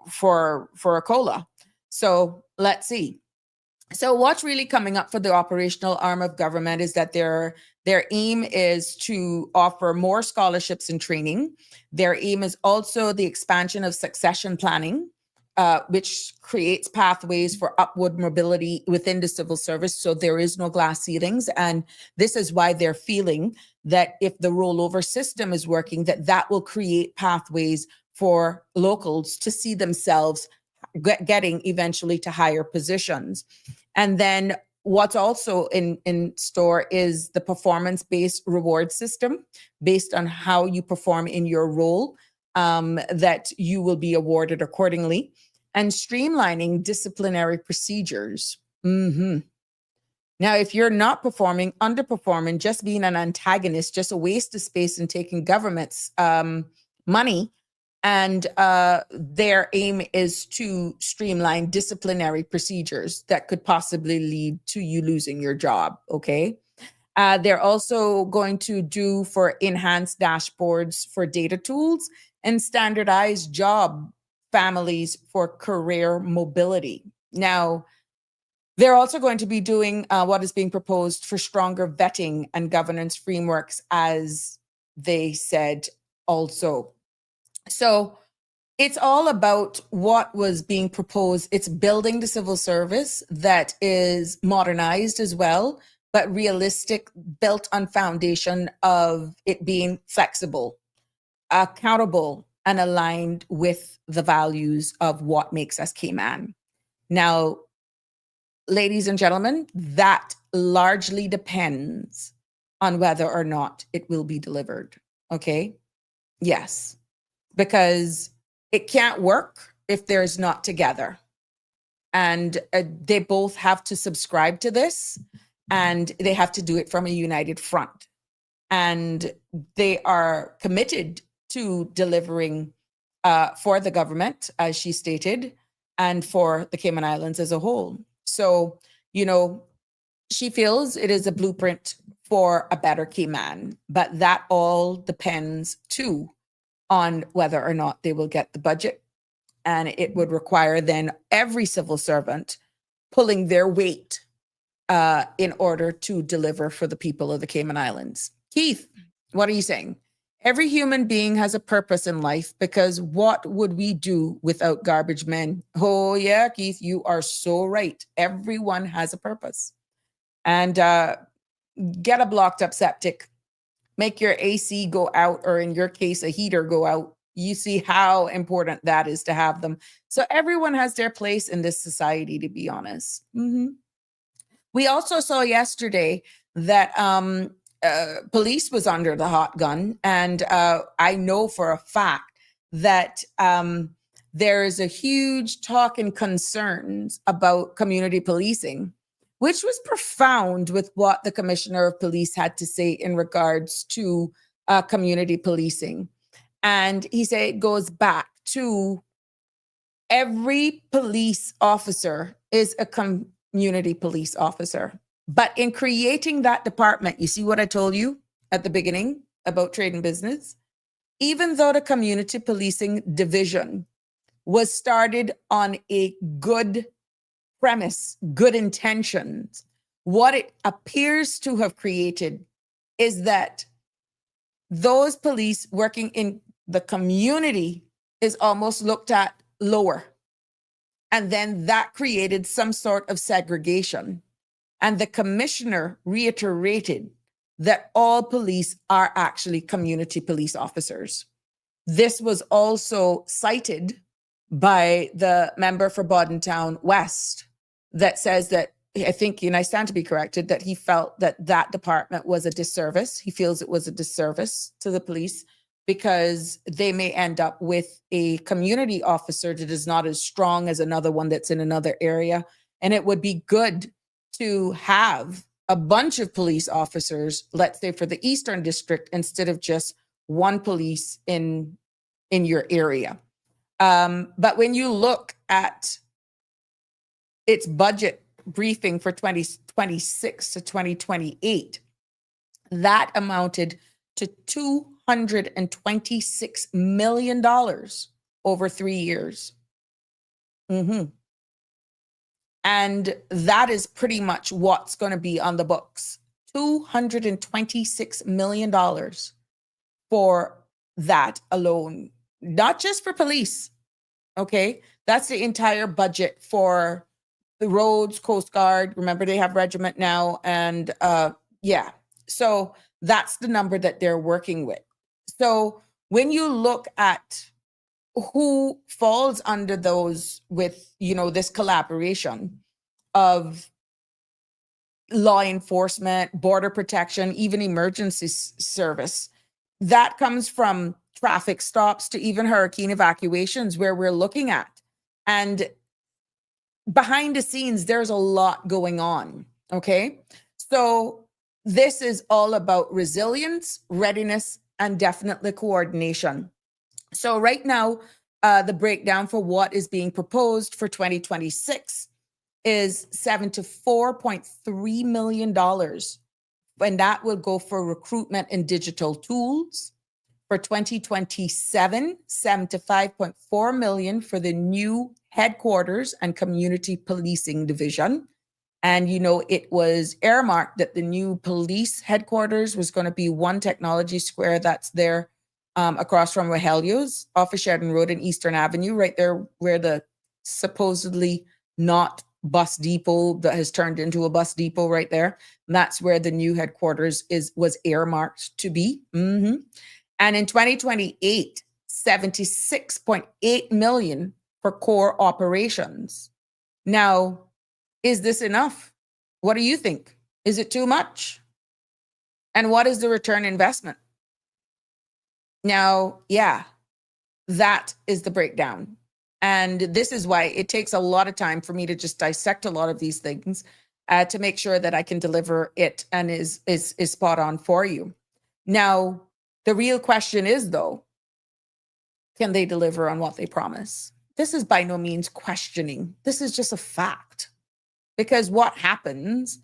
for a COLA? So let's see. So what's really coming up for the operational arm of government is that their aim is to offer more scholarships and training. Their aim is also the expansion of succession planning, which creates pathways for upward mobility within the civil service. So there is no glass ceilings. And this is why they're feeling that if the rollover system is working, that will create pathways for locals to see themselves getting eventually to higher positions. And then what's also in store is the performance-based reward system based on how you perform in your role, that you will be awarded accordingly, and streamlining disciplinary procedures. Now, if you're not performing, underperforming, just being an antagonist, just a waste of space and taking government's money, and their aim is to streamline disciplinary procedures that could possibly lead to you losing your job, okay? They're also going to do for enhanced dashboards for data tools and standardized job families for career mobility. Now, they're also going to be doing what is being proposed for stronger vetting and governance frameworks, as they said also. So it's all about what was being proposed. It's building the civil service that is modernized as well, but realistic, built on foundation of it being flexible, accountable, and aligned with the values of what makes us Cayman. Now, ladies and gentlemen, that largely depends on whether or not it will be delivered. Okay? Yes. Because it can't work if there's not together. And they both have to subscribe to this, and they have to do it from a united front. And they are committed to delivering for the government, as she stated, and for the Cayman Islands as a whole. So, she feels it is a blueprint for a better Cayman, but that all depends too on whether or not they will get the budget. And it would require then every civil servant pulling their weight in order to deliver for the people of the Cayman Islands. Keith, what are you saying? Every human being has a purpose in life, because what would we do without garbage men? Oh yeah, Keith, you are so right. Everyone has a purpose. And get a blocked up septic, make your AC go out, or in your case, a heater go out. You see how important that is to have them. So everyone has their place in this society, to be honest. We also saw yesterday that police was under the hot gun. And I know for a fact that there is a huge talk and concerns about community policing, which was profound with what the commissioner of police had to say in regards to community policing. And he said it goes back to every police officer is a community police officer. But in creating that department, you see what I told you at the beginning about trade and business? Even though the community policing division was started on a good premise, good intentions, what it appears to have created is that those police working in the community is almost looked at lower. And then that created some sort of segregation. And the commissioner reiterated that all police are actually community police officers. This was also cited by the member for Boddentown West that says that, I think, and I stand to be corrected, that he felt that that department was a disservice. He feels it was a disservice to the police because they may end up with a community officer that is not as strong as another one that's in another area. And it would be good to have a bunch of police officers, let's say for the Eastern District, instead of just one police in your area. But when you look at its budget briefing for 2026 to 2028, that amounted to $226 million over 3 years. And that is pretty much what's going to be on the books. $226 million for that alone, not just for police. Okay. That's the entire budget for the roads, Coast Guard. Remember, they have regiment now. And yeah, so that's the number that they're working with. So when you look at who falls under those with, this collaboration of law enforcement, border protection, even emergency service, that comes from traffic stops to even hurricane evacuations where we're looking at. And behind the scenes, there's a lot going on. Okay. So this is all about resilience, readiness, and definitely coordination. So right now, the breakdown for what is being proposed for 2026 is $74.3 million. And that will go for recruitment and digital tools. For 2027, $75.4 million for the new headquarters and community policing division. And, it was earmarked that the new police headquarters was going to be One Technology Square. That's there across from Rogelio's off of Sheridan Road and Eastern Avenue, right there where the supposedly not bus depot that has turned into a bus depot right there. And that's where the new headquarters was earmarked to be. And in 2028, $76.8 million for core operations. Now, is this enough? What do you think? Is it too much? And what is the return investment? Now, yeah, that is the breakdown. And this is why it takes a lot of time for me to just dissect a lot of these things to make sure that I can deliver it and is spot on for you. Now, the real question is, though, can they deliver on what they promise? This is by no means questioning. This is just a fact. Because what happens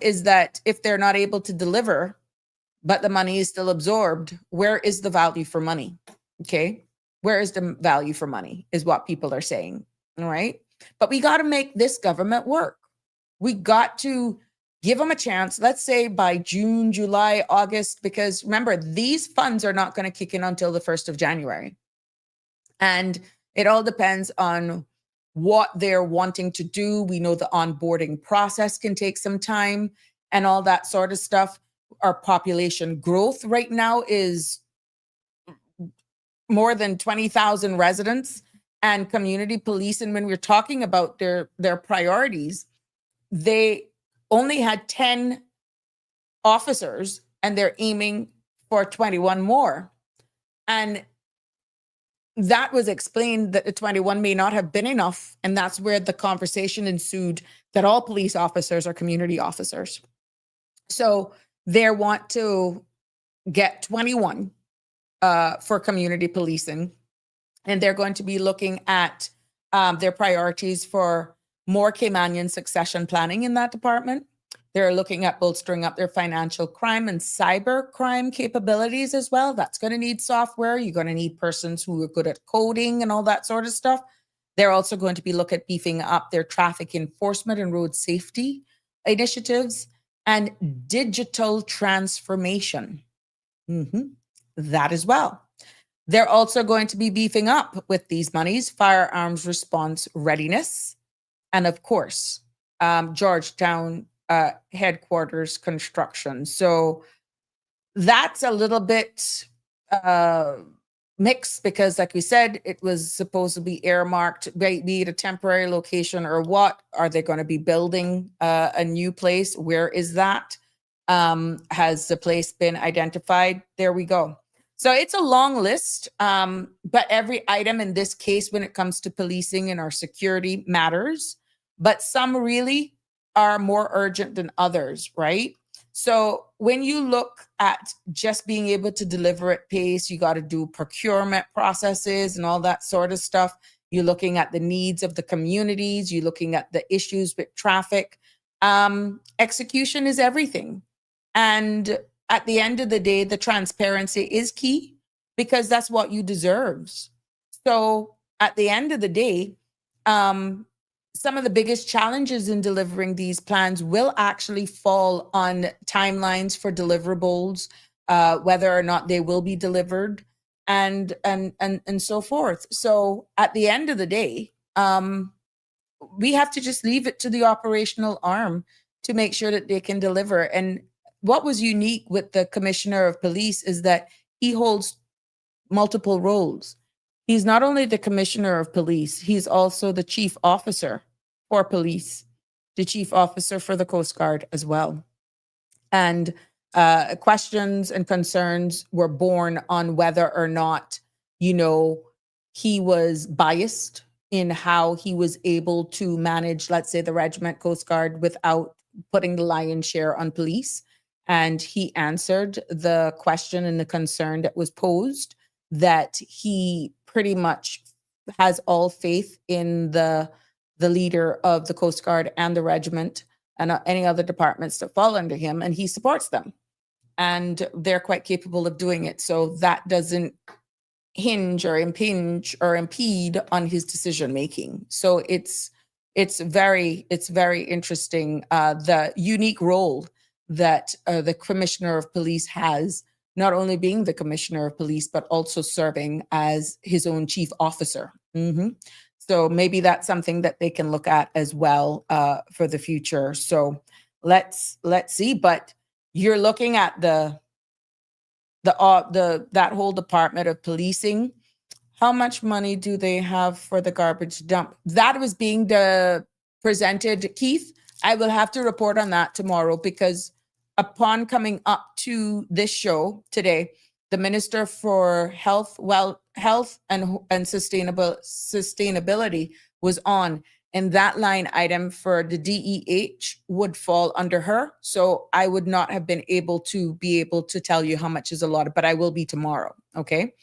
is that if they're not able to deliver, but the money is still absorbed, where is the value for money? Okay. Where is the value for money is what people are saying. All right. But we got to make this government work. We got to give them a chance. Let's say by June, July, August, because remember, these funds are not going to kick in until the 1st of January. And it all depends on what they're wanting to do. We know the onboarding process can take some time. and all that sort of stuff. Our population growth right now is more than 20,000 residents, and community police. And when we're talking about their priorities, they only had 10 officers and they're aiming for 21 more. And that was explained that the 21 may not have been enough. And that's where the conversation ensued that all police officers are community officers. So they want to get 21 for community policing. And they're going to be looking at their priorities for more Caymanian succession planning in that department. They're looking at bolstering up their financial crime and cyber crime capabilities as well. That's going to need software. You're going to need persons who are good at coding and all that sort of stuff. They're also going to be looking at beefing up their traffic enforcement and road safety initiatives and digital transformation. That as well. They're also going to be beefing up with these monies, firearms response readiness, and of course, Georgetown headquarters construction. So that's a little bit mixed because, like we said, it was supposed to be earmarked, be it a temporary location or what. Are they going to be building a new place? Where is that? Has the place been identified? There we go. So it's a long list, but every item in this case, when it comes to policing and our security, matters. But some really are more urgent than others, right? So when you look at just being able to deliver at pace, you got to do procurement processes and all that sort of stuff. You're looking at the needs of the communities. You're looking at the issues with traffic. Execution is everything. And at the end of the day, the transparency is key because that's what you deserve. So at the end of the day, some of the biggest challenges in delivering these plans will actually fall on timelines for deliverables, whether or not they will be delivered, and so forth. So at the end of the day, we have to just leave it to the operational arm to make sure that they can deliver. And what was unique with the commissioner of police is that he holds multiple roles. He's not only the commissioner of police, he's also the chief officer for police, the chief officer for the Coast Guard as well. And questions and concerns were born on whether or not, he was biased in how he was able to manage, let's say, the regiment Coast Guard without putting the lion's share on police. And he answered the question and the concern that was posed, that he pretty much has all faith in the leader of the Coast Guard and the regiment and any other departments that fall under him, and he supports them. And they're quite capable of doing it. So that doesn't hinge or impinge or impede on his decision making. So it's very interesting, the unique role that the commissioner of police has, not only being the commissioner of police, but also serving as his own chief officer. So maybe that's something that they can look at as well for the future. So let's see. But you're looking at that whole department of policing. How much money do they have for the garbage dump? That was being presented, Keith. I will have to report on that tomorrow, because upon coming up to this show today, the Minister for Health and Sustainability was on, and that line item for the DEH would fall under her. So I would not have been able to tell you how much is allotted, but I will be tomorrow. Okay.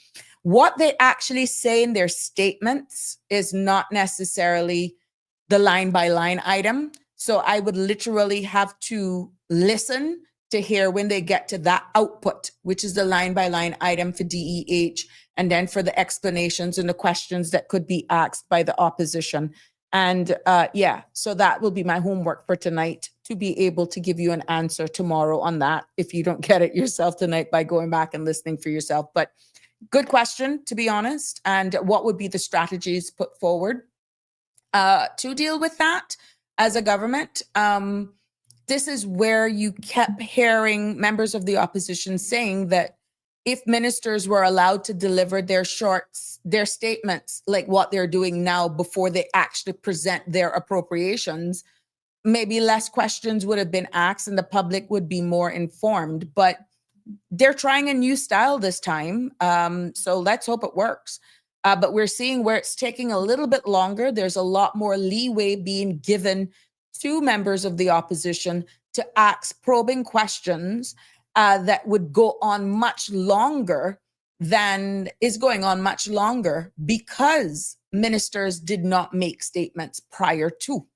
What they actually say in their statements is not necessarily the line by line item. So I would literally have to listen to hear when they get to that output, which is the line by line item for DEH, and then for the explanations and the questions that could be asked by the opposition. And so that will be my homework for tonight, to be able to give you an answer tomorrow on that, if you don't get it yourself tonight by going back and listening for yourself. But good question, to be honest. And what would be the strategies put forward to deal with that as a government? this is where you kept hearing members of the opposition saying that if ministers were allowed to deliver their statements like what they're doing now before they actually present their appropriations, maybe less questions would have been asked and the public would be more informed. But they're trying a new style this time. So let's hope it works. But we're seeing where it's taking a little bit longer. There's a lot more leeway being given to members of the opposition to ask probing questions that would go on much longer than is going on much longer because ministers did not make statements prior to.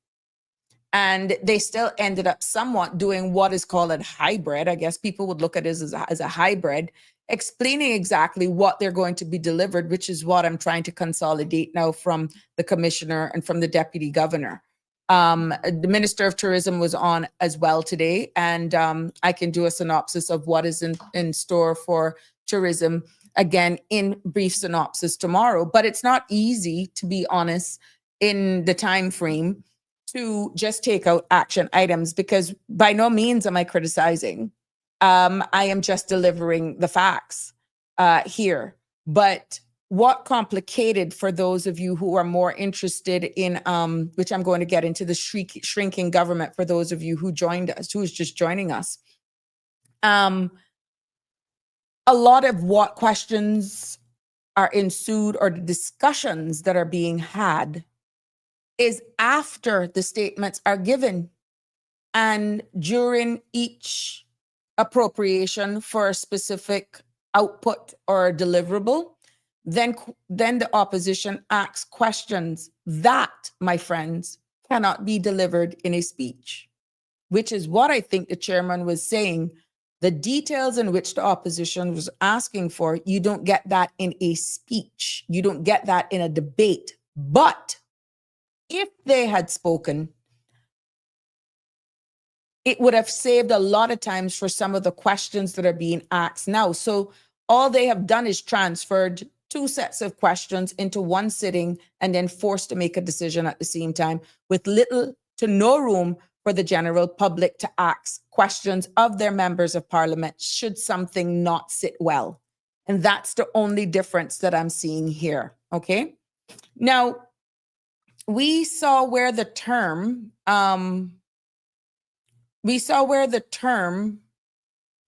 And they still ended up somewhat doing what is called a hybrid. I guess people would look at it as a hybrid, explaining exactly what they're going to be delivered, which is what I'm trying to consolidate now from the commissioner and from the deputy governor. The Minister of Tourism was on as well today, and I can do a synopsis of what is in store for tourism, again, in brief synopsis tomorrow. But it's not easy, to be honest, in the time frame to just take out action items, because by no means am I criticizing. I am just delivering the facts here. But what complicated for those of you who are more interested in, which I'm going to get into, the shrinking government for those of you who joined us, who is just joining us. A lot of what questions are ensued or the discussions that are being had is after the statements are given and during each appropriation for a specific output or deliverable, then the opposition asks questions that, my friends, cannot be delivered in a speech, which is what I think the chairman was saying. The details in which the opposition was asking for, you don't get that in a speech. You don't get that in a debate. But if they had spoken, it would have saved a lot of times for some of the questions that are being asked now. So all they have done is transferred two sets of questions into one sitting and then forced to make a decision at the same time with little to no room for the general public to ask questions of their members of parliament should something not sit well. And that's the only difference that I'm seeing here, okay? Now, we saw where the term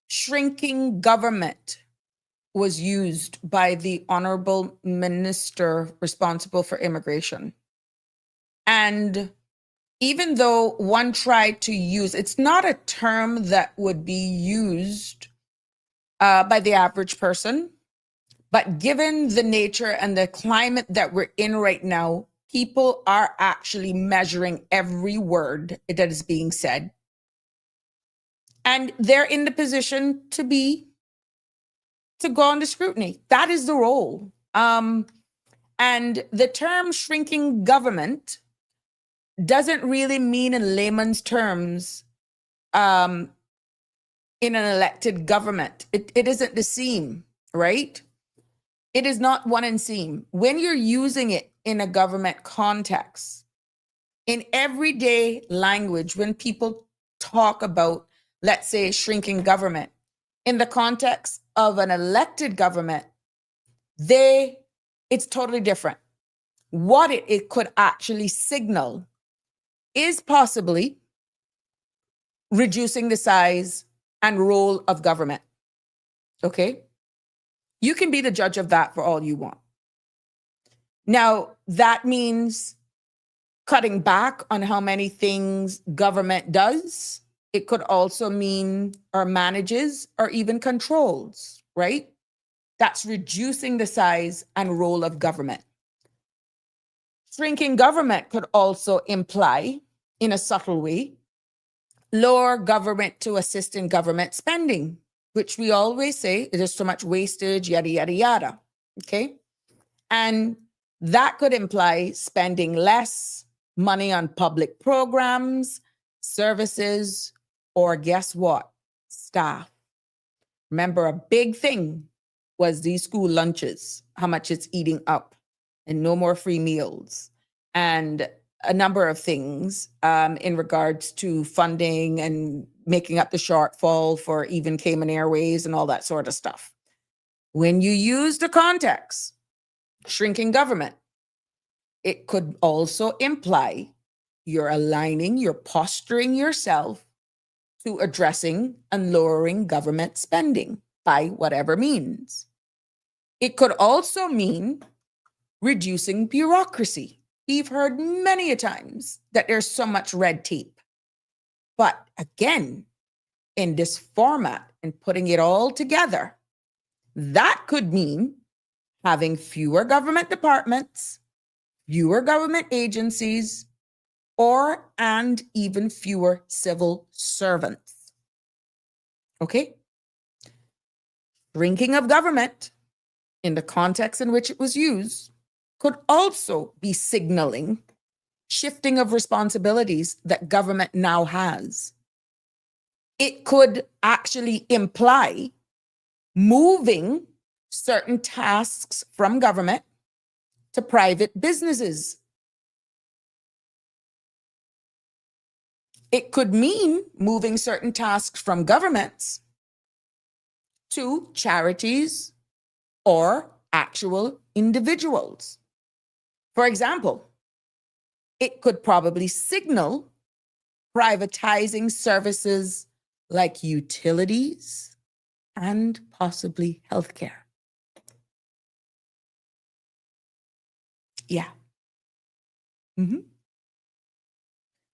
shrinking government was used by the honorable minister responsible for immigration. And even though one tried to use, it's not a term that would be used by the average person, but given the nature and the climate that we're in right now, people are actually measuring every word that is being said. And they're in the position to go under scrutiny. That is the role. And the term shrinking government doesn't really mean in layman's terms in an elected government. It isn't the same, right? It is not one and same. When you're using it in a government context, in everyday language, when people talk about, let's say, shrinking government, in the context of an elected government, it's totally different. What it could actually signal is possibly reducing the size and role of government. Okay? You can be the judge of that for all you want. Now, that means cutting back on how many things government does. It could also mean or manages or even controls, right? That's reducing the size and role of government. Shrinking government could also imply, in a subtle way, lower government to assist in government spending, which we always say there's so much wastage, yada, yada, yada, okay? And that could imply spending less money on public programs, services, or guess what? Staff. Remember, a big thing was these school lunches, how much it's eating up, and no more free meals. And a number of things in regards to funding and making up the shortfall for even Cayman Airways and all that sort of stuff. When you use the context, shrinking government, it could also imply you're aligning, you're posturing yourself to addressing and lowering government spending by whatever means. It could also mean reducing bureaucracy. We've heard many a times that there's so much red tape. But again, in this format and putting it all together, that could mean having fewer government departments, fewer government agencies, and even fewer civil servants. Okay? Shrinking of government, in the context in which it was used, could also be signaling shifting of responsibilities that government now has. It could actually imply moving certain tasks from government to private businesses. It could mean moving certain tasks from governments to charities or actual individuals. For example, it could probably signal privatizing services like utilities and possibly healthcare. Yeah.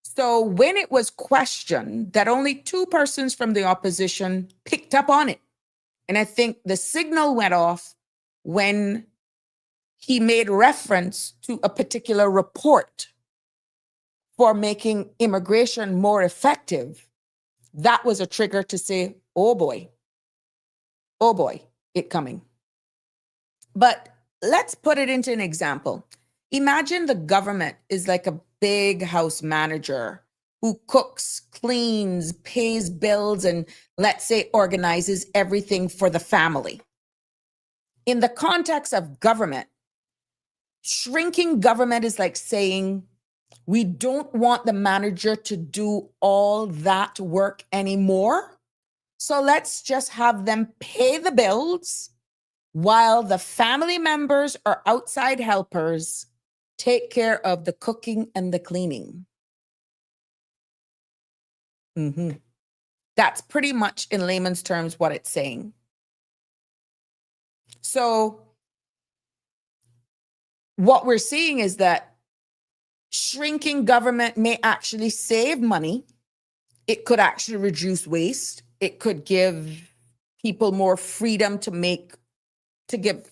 So when it was questioned, that only 2 persons from the opposition picked up on it. And I think the signal went off when he made reference to a particular report for making immigration more effective. That was a trigger to say, oh boy, it coming. But let's put it into an example. Imagine the government is like a big house manager who cooks, cleans, pays bills, and let's say organizes everything for the family. In the context of government, shrinking government is like saying, we don't want the manager to do all that work anymore. So let's just have them pay the bills while the family members or outside helpers take care of the cooking and the cleaning. That's pretty much in layman's terms what it's saying. So what we're seeing is that shrinking government may actually save money. It could actually reduce waste. It could give people more freedom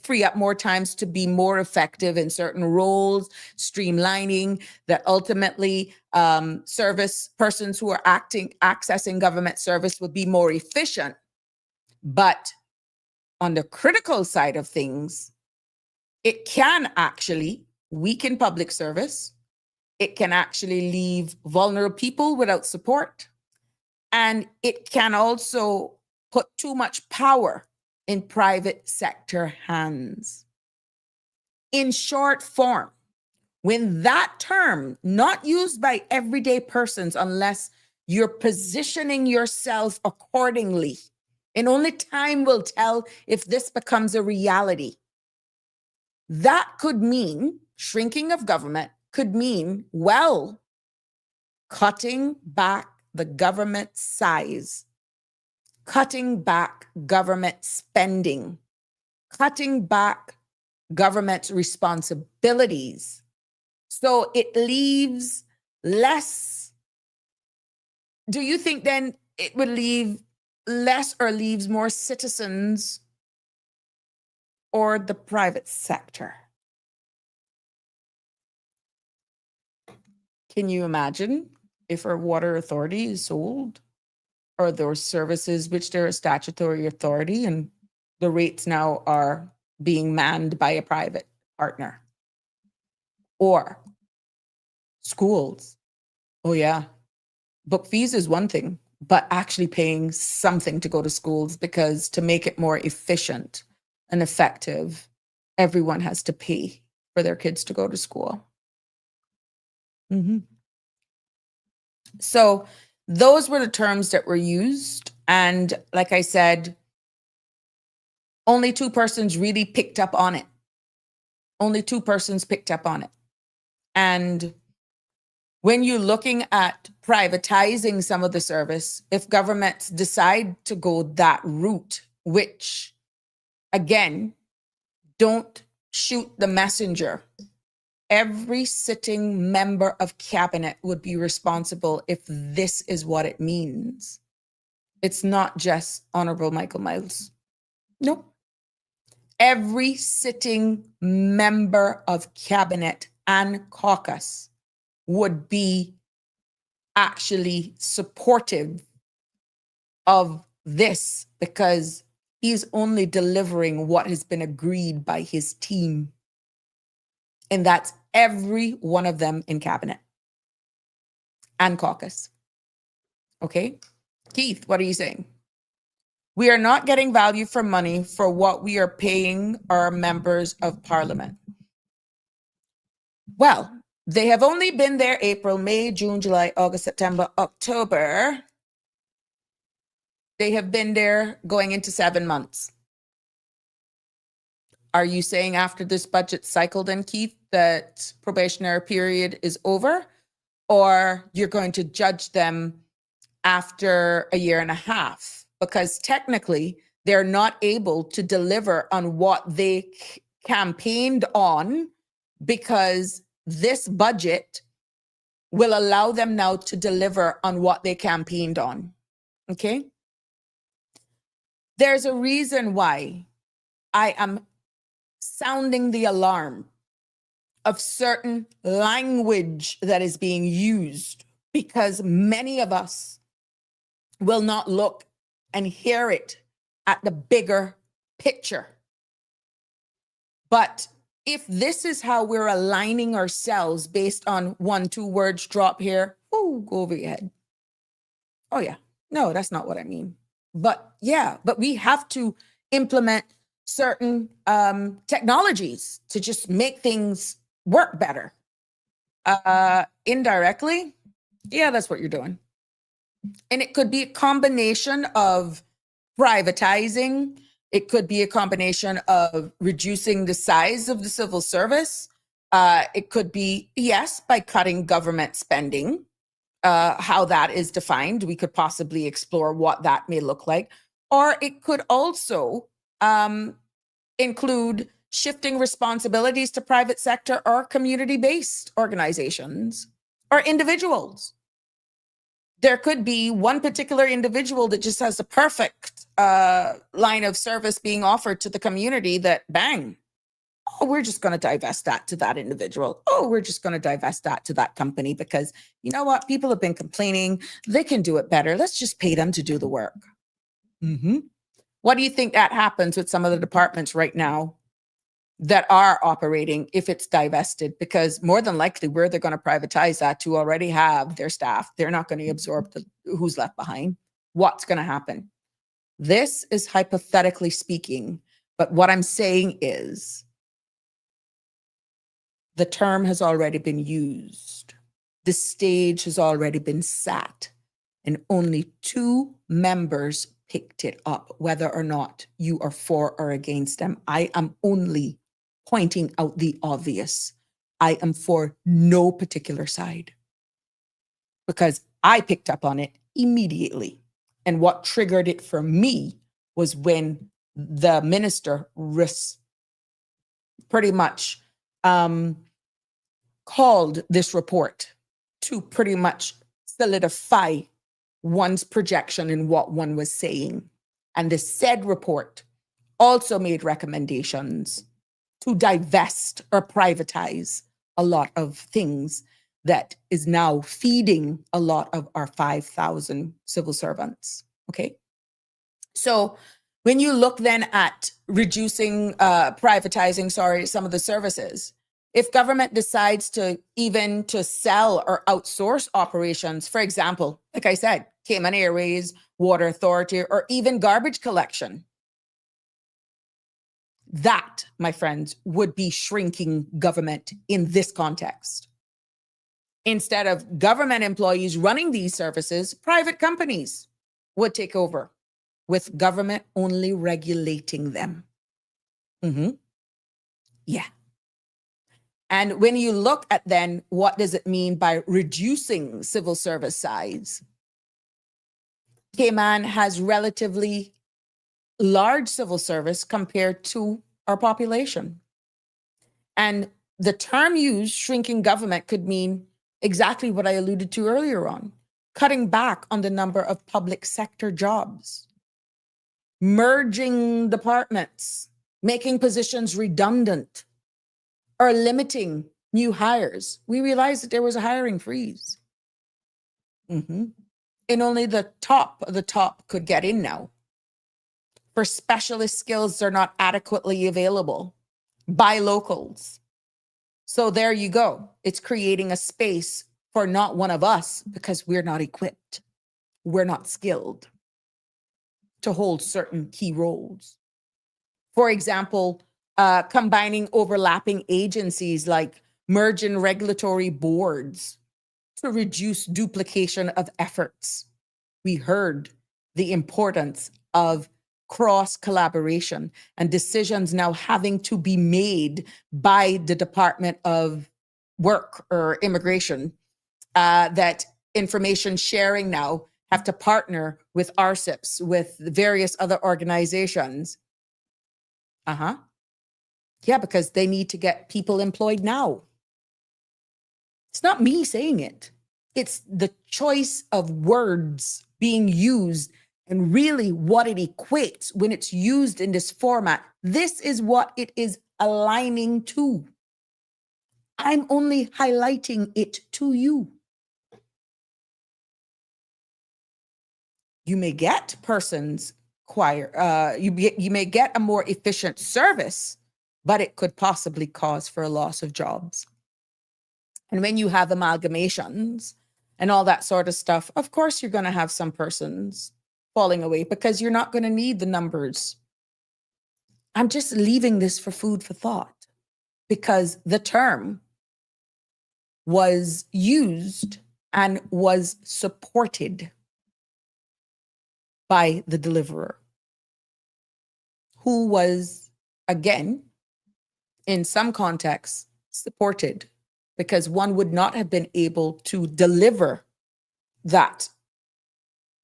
free up more times to be more effective in certain roles, streamlining that ultimately service persons who are accessing government service would be more efficient. But on the critical side of things, it can actually weaken public service. It can actually leave vulnerable people without support. And it can also put too much power in private sector hands. In short form, when that term, not used by everyday persons unless you're positioning yourself accordingly, and only time will tell if this becomes a reality, that could mean shrinking of government, could mean, well, cutting back the government size, cutting back government spending, cutting back government responsibilities. So it leaves less. Do you think then it would leave less or leaves more citizens or the private sector? Can you imagine if our water authority is sold, or those services which they're a statutory authority and the rates now are being manned by a private partner? Or schools. Oh yeah, book fees is one thing, but actually paying something to go to schools, because to make it more efficient and effective, everyone has to pay for their kids to go to school. Mhm. So those were the terms that were used. And like I said, only two persons really picked up on it. Only two persons picked up on it. And when you're looking at privatizing some of the service, if governments decide to go that route, which again, don't shoot the messenger. Every sitting member of cabinet would be responsible if this is what it means. It's not just Honorable Michael Miles. Nope. Every sitting member of cabinet and caucus would be actually supportive of this because he's only delivering what has been agreed by his team. And that's every one of them in cabinet and caucus. Okay. Keith, what are you saying? We are not getting value for money for what we are paying our members of parliament. Well, they have only been there April, May, June, July, August, September, October. They have been there going into 7 months. Are you saying after this budget cycle then, Keith, that probationary period is over? Or you're going to judge them after a year and a half? Because technically, they're not able to deliver on what they campaigned on because this budget will allow them now to deliver on what they campaigned on. Okay? There's a reason why I am sounding the alarm of certain language that is being used because many of us will not look and hear it at the bigger picture. But if this is how we're aligning ourselves based on 1-2 words drop here, go over your head. Oh yeah, no, that's not what I mean. But yeah, but we have to implement certain technologies to just make things work better. Indirectly, yeah, that's what you're doing. And it could be a combination of privatizing. It could be a combination of reducing the size of the civil service. It could be, yes, by cutting government spending. How that is defined, we could possibly explore what that may look like. Or it could also include shifting responsibilities to private sector or community-based organizations or individuals. There could be one particular individual that just has a perfect line of service being offered to the community that bang, oh, we're just going to divest that to that individual. Oh, we're just going to divest that to that company because you know what? People have been complaining. They can do it better. Let's just pay them to do the work. What do you think that happens with some of the departments right now that are operating if it's divested? Because more than likely where they're going to privatize that to already have their staff, they're not going to absorb who's left behind. What's going to happen? This is hypothetically speaking, but what I'm saying is the term has already been used. The stage has already been sat, and only 2 members picked it up, whether or not you are for or against them. I am only pointing out the obvious. I am for no particular side because I picked up on it immediately. And what triggered it for me was when the minister pretty much called this report to pretty much solidify one's projection in what one was saying. And the said report also made recommendations to divest or privatize a lot of things that is now feeding a lot of our 5,000 civil servants. Okay. So when you look then at reducing, privatizing, some of the services, if government decides to even to sell or outsource operations, for example, like I said, Cayman Airways, Water Authority, or even garbage collection, that, my friends, would be shrinking government in this context. Instead of government employees running these services, private companies would take over with government only regulating them. Yeah. And when you look at then, what does it mean by reducing civil service size? Cayman has relatively large civil service compared to our population. And the term used, shrinking government, could mean exactly what I alluded to earlier on, cutting back on the number of public sector jobs, merging departments, making positions redundant, or limiting new hires. We realized that there was a hiring freeze. And only the top of the top could get in now. For specialist skills, they're not adequately available by locals. So there you go. It's creating a space for not one of us because we're not equipped. We're not skilled to hold certain key roles. For example, combining overlapping agencies like merging regulatory boards to reduce duplication of efforts. We heard the importance of cross collaboration and decisions now having to be made by the Department of Work or Immigration, that information sharing now have to partner with RCIPs, with various other organizations. Yeah, because they need to get people employed now. It's not me saying it. It's the choice of words being used and really what it equates when it's used in this format. This is what it is aligning to. I'm only highlighting it to you. You may get persons you may get a more efficient service, but it could possibly cause for a loss of jobs. And when you have amalgamations and all that sort of stuff, of course, you're going to have some persons falling away because you're not going to need the numbers. I'm just leaving this for food for thought because the term was used and was supported by the deliverer, who was, again, in some contexts, supported because one would not have been able to deliver that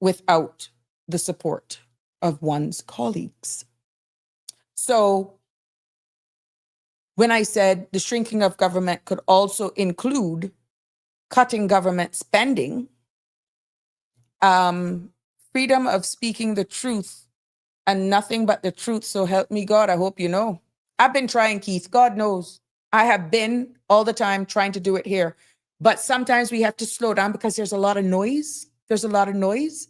without the support of one's colleagues. So when I said the shrinking of government could also include cutting government spending, freedom of speaking the truth and nothing but the truth, so help me God, I hope you know. I've been trying, Keith, God knows. I have been all the time trying to do it here. But sometimes we have to slow down because there's a lot of noise. There's a lot of noise.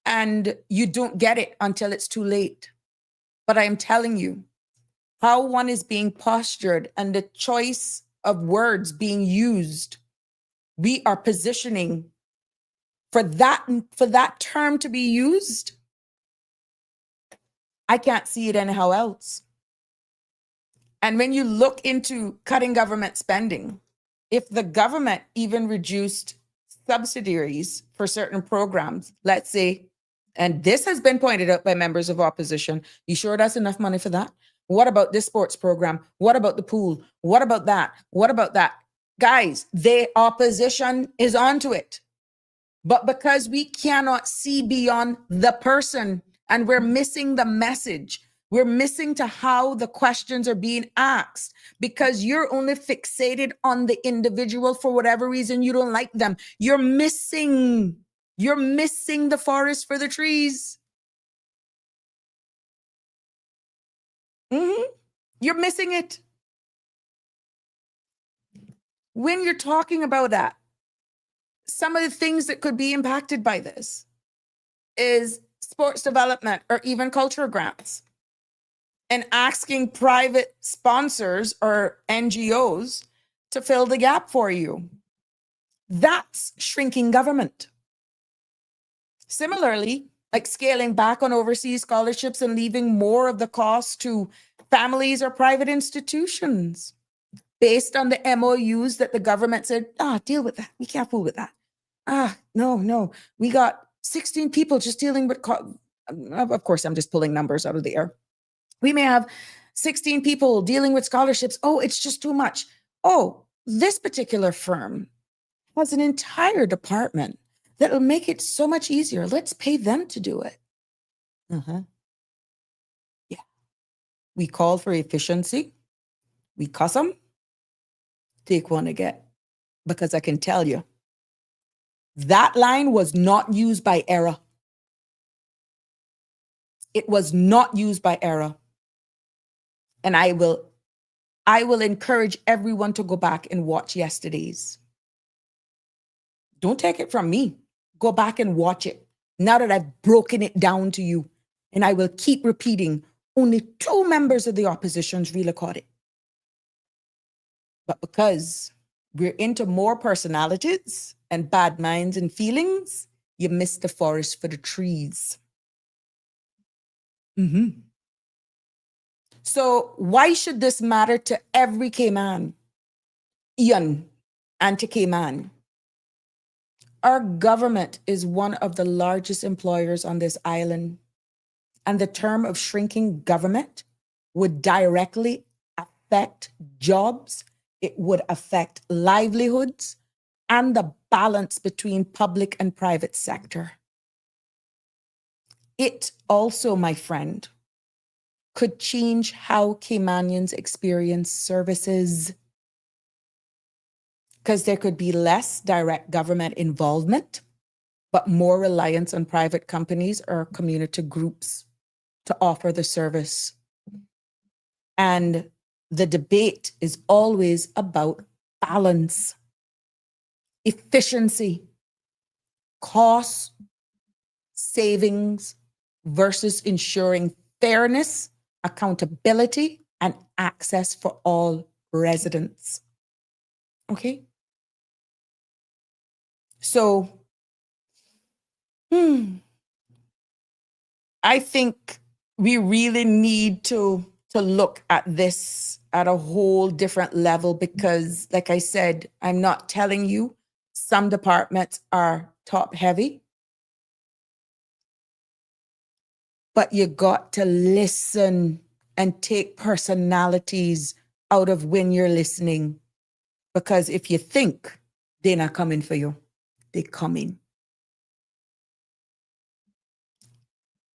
And you don't get it until it's too late. But I am telling you, how one is being postured and the choice of words being used, we are positioning for that term to be used. I can't see it anyhow else. And when you look into cutting government spending, if the government even reduced subsidiaries for certain programs, let's say, and this has been pointed out by members of opposition, you sure that's enough money for that? What about this sports program? What about the pool? What about that? What about that? Guys, the opposition is onto it. But because we cannot see beyond the person and we're missing the message, we're missing to how the questions are being asked because you're only fixated on the individual for whatever reason you don't like them. You're missing the forest for the trees. You're missing it. When you're talking about that, some of the things that could be impacted by this is sports development or even cultural grants, and asking private sponsors or NGOs to fill the gap for you. That's shrinking government. Similarly, like scaling back on overseas scholarships and leaving more of the cost to families or private institutions. based on the MOUs that the government said, deal with that. We can't fool with that. No. We got 16 people just dealing with, of course, I'm just pulling numbers out of the air. We may have 16 people dealing with scholarships. Oh, it's just too much. Oh, this particular firm has an entire department that'll make it so much easier. Let's pay them to do it. Yeah. We call for efficiency. We cuss them. Take one again. Because I can tell you, that line was not used by error. It was not used by error. And I will encourage everyone to go back and watch yesterday's. Don't take it from me. Go back and watch it. Now that I've broken it down to you, and I will keep repeating, only 2 members of the opposition's really caught it. But because we're into more personalities and bad minds and feelings, you miss the forest for the trees. So why should this matter to every Cayman, Ian, and to Cayman? Our government is one of the largest employers on this island, and the term of shrinking government would directly affect jobs. It would affect livelihoods and the balance between public and private sector. It also, my friend, could change how Caymanians experience services, because there could be less direct government involvement, but more reliance on private companies or community groups to offer the service. And the debate is always about balance, efficiency, cost, savings versus ensuring fairness, accountability, and access for all residents. Okay? So, I think we really need to look at this at a whole different level, because, like I said, I'm not telling you some departments are top heavy, but you got to listen and take personalities out of when you're listening, because if you think they're not coming for you, they're coming.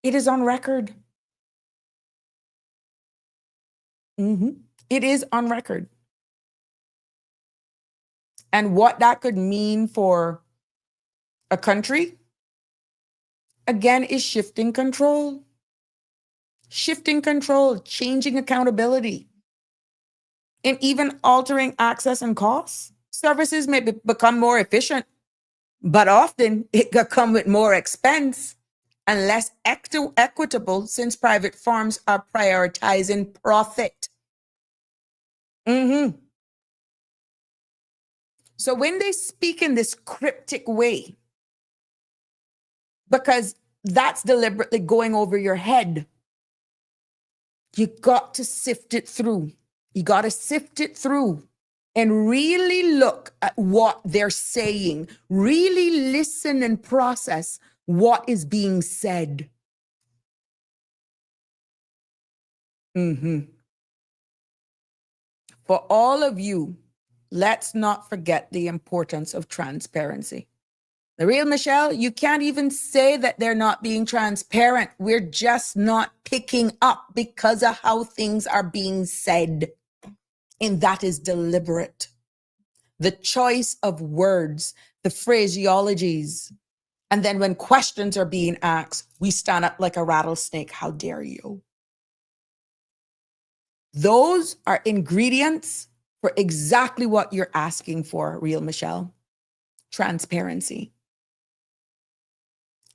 It is on record. It is on record. And what that could mean for a country, again, is shifting control. Shifting control, changing accountability, and even altering access and costs. Services may become more efficient, but often it could come with more expense and less equitable, since private firms are prioritizing profit. So when they speak in this cryptic way, because that's deliberately going over your head, you got to sift it through. You got to sift it through and really look at what they're saying. Really listen and process what is being said. For all of you, let's not forget the importance of transparency. The real Michelle, you can't even say that they're not being transparent. We're just not picking up because of how things are being said. And that is deliberate. The choice of words, the phraseologies. And then when questions are being asked, we stand up like a rattlesnake. How dare you? Those are ingredients for exactly what you're asking for, real Michelle. Transparency.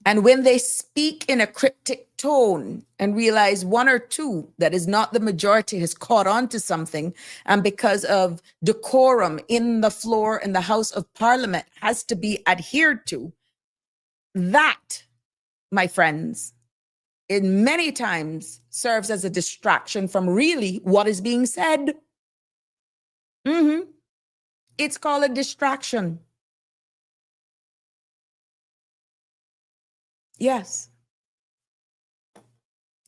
And when they speak in a cryptic tone and realize one or two, that is not the majority, has caught on to something, and because of decorum in the floor in the House of Parliament has to be adhered to, that, my friends, it many times serves as a distraction from really what is being said. Mm-hmm. It's called a distraction. Yes.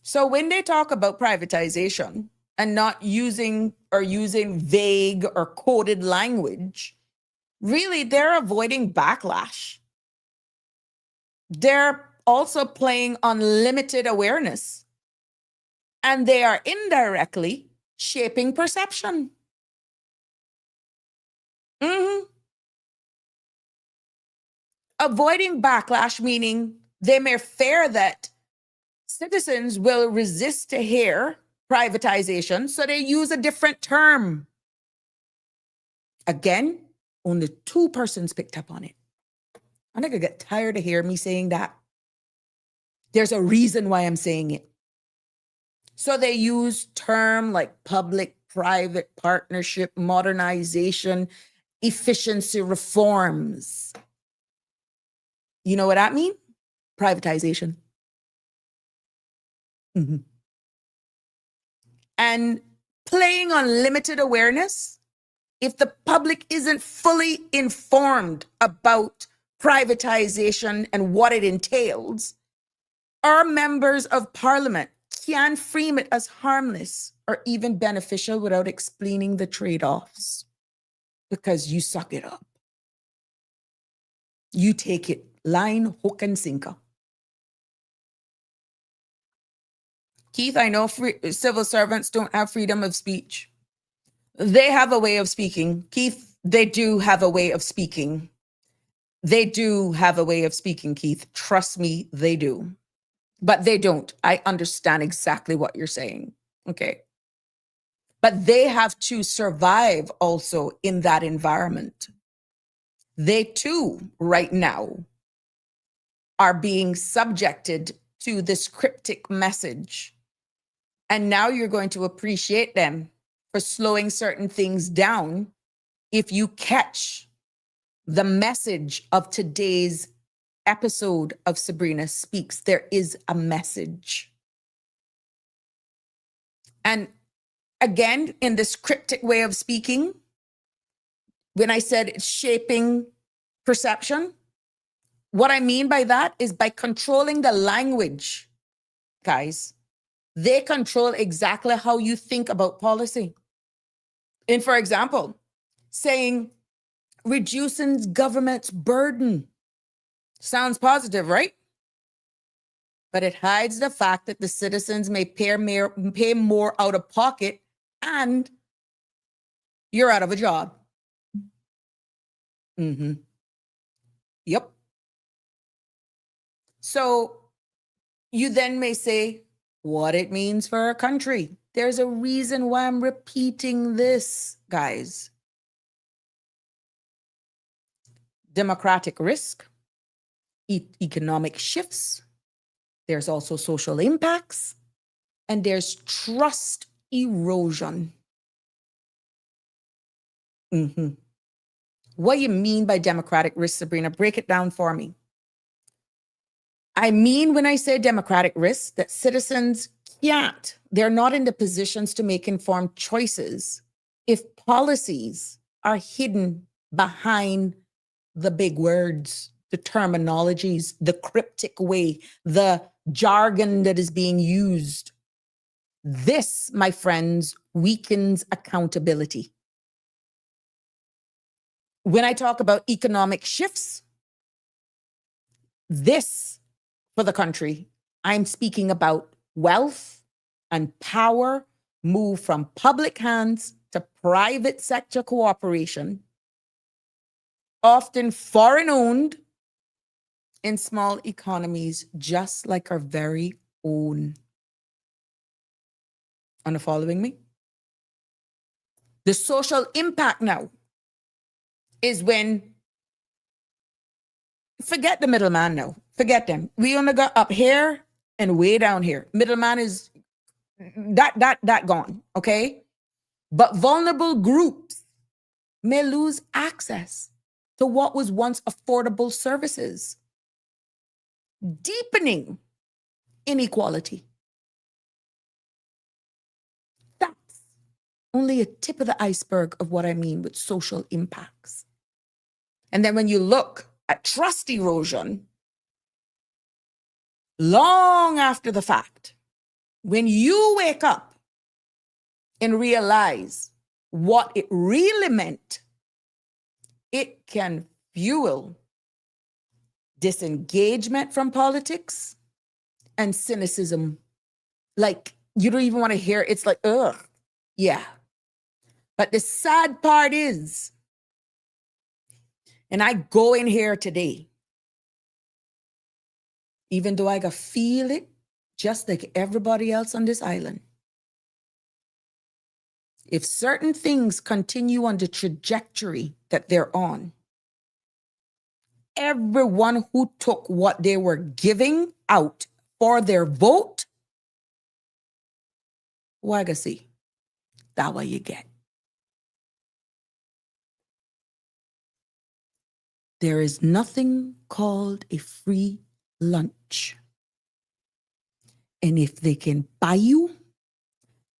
So when they talk about privatization and not using vague or coded language, really they're avoiding backlash. They're also playing on limited awareness, and they are indirectly shaping perception. Mhm. Avoiding backlash, meaning they may fear that citizens will resist to hear privatization, so they use a different term. Again, only 2 persons picked up on it. I'm not gonna get tired of hearing me saying that. There's a reason why I'm saying it. So they use term like public-private partnership, modernization, efficiency reforms. You know what that means? Privatization. Mhm. And playing on limited awareness, if the public isn't fully informed about privatization and what it entails, our members of parliament can frame it as harmless or even beneficial without explaining the trade-offs, because you suck it up. You take it line, hook, and sinker. Keith, I know civil servants don't have freedom of speech. They have a way of speaking. Keith, they do have a way of speaking. They do have a way of speaking, Keith. Trust me, they do. But they don't. I understand exactly what you're saying. Okay. But they have to survive also in that environment. They too, right now, are being subjected to this cryptic message. And now you're going to appreciate them for slowing certain things down if you catch the message of today's episode of Sabrina Speaks. There is a message. And again, in this cryptic way of speaking, when I said it's shaping perception, what I mean by that is by controlling the language, guys, they control exactly how you think about policy. And for example, saying reducing government's burden sounds positive, right? But it hides the fact that the citizens may pay more out of pocket and you're out of a job. Mm-hmm. Yep. So you then may say what it means for our country. There's a reason why I'm repeating this, guys. Democratic risk, economic shifts, there's also social impacts, and there's trust erosion. Mm-hmm. What do you mean by democratic risk, Sabrina? Break it down for me. I mean, when I say democratic risk, that citizens they're not in the positions to make informed choices if policies are hidden behind the big words, the terminologies, the cryptic way, the jargon that is being used. This, my friends, weakens accountability. When I talk about economic shifts, this for the country, I'm speaking about wealth and power move from public hands to private sector cooperation, often foreign owned, in small economies, just like our very own. Are you following me? The social impact now is when, forget the middleman now, forget them. We only got up here and way down here. Middleman is that gone, okay? But vulnerable groups may lose access to what was once affordable services, deepening inequality. That's only a tip of the iceberg of what I mean with social impacts. And then when you look at trust erosion, long after the fact, when you wake up and realize what it really meant, it can fuel disengagement from politics and cynicism. Like, you don't even want to hear it. It's like, ugh, yeah. But the sad part is, and I go in here today, even though I can feel it just like everybody else on this island. If certain things continue on the trajectory that they're on, everyone who took what they were giving out for their vote, Wagacy, that's what you get. There is nothing called a free lunch. And if they can buy you,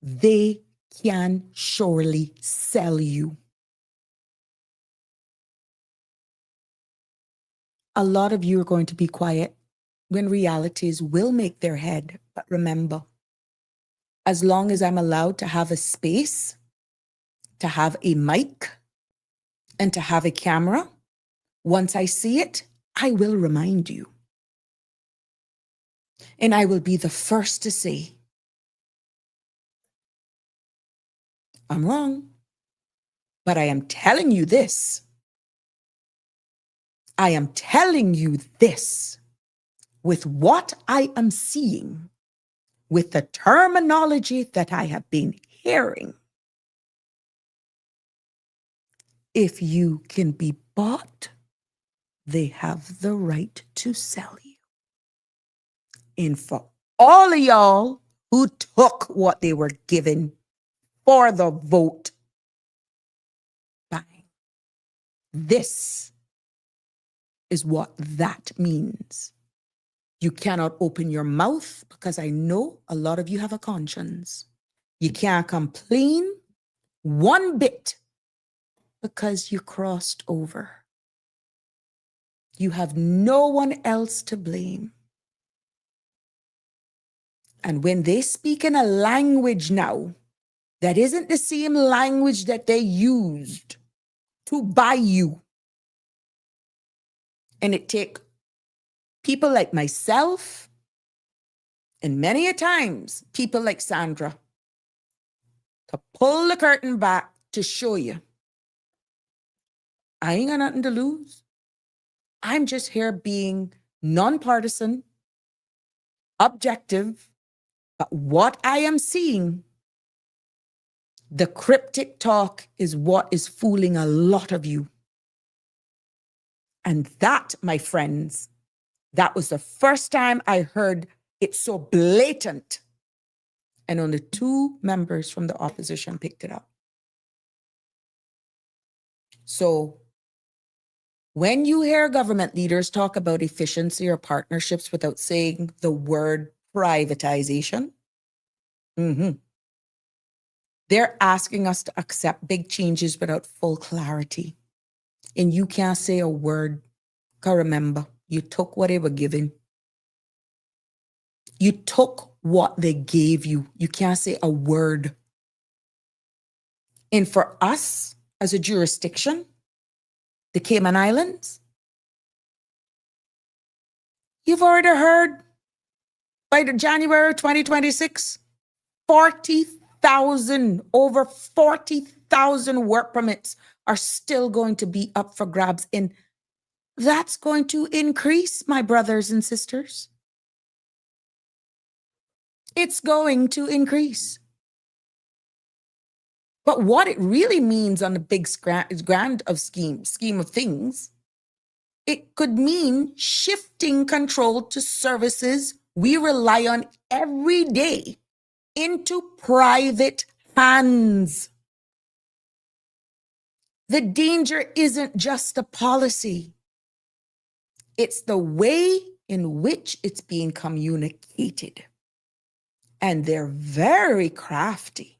they can surely sell you. A lot of you are going to be quiet when realities will make their head. But remember, as long as I'm allowed to have a space, to have a mic, and to have a camera, once I see it, I will remind you. And I will be the first to say, I'm wrong. But I am telling you this. I am telling you this with what I am seeing, with the terminology that I have been hearing. If you can be bought, they have the right to sell you. And for all of y'all who took what they were given for the vote, bang. This is what that means. You cannot open your mouth because I know a lot of you have a conscience. You can't complain one bit because you crossed over. You have no one else to blame. And when they speak in a language now that isn't the same language that they used to buy you, and it take people like myself and many a times people like Sandra to pull the curtain back to show you, I ain't got nothing to lose. I'm just here being nonpartisan, objective. But what I am seeing, the cryptic talk is what is fooling a lot of you. And that, my friends, that was the first time I heard it so blatant. And only 2 members from the opposition picked it up. So when you hear government leaders talk about efficiency or partnerships without saying the word privatization, they're asking us to accept big changes without full clarity. And you can't say a word. Because remember, you took what they were giving. You took what they gave you. You can't say a word. And for us as a jurisdiction, the Cayman Islands, you've already heard by the January 2026, 40,000, over 40,000 work permits are still going to be up for grabs. And that's going to increase, my brothers and sisters. It's going to increase. But what it really means on the big grand of scheme of things, it could mean shifting control to services we rely on every day into private hands. The danger isn't just the policy. It's the way in which it's being communicated. And they're very crafty.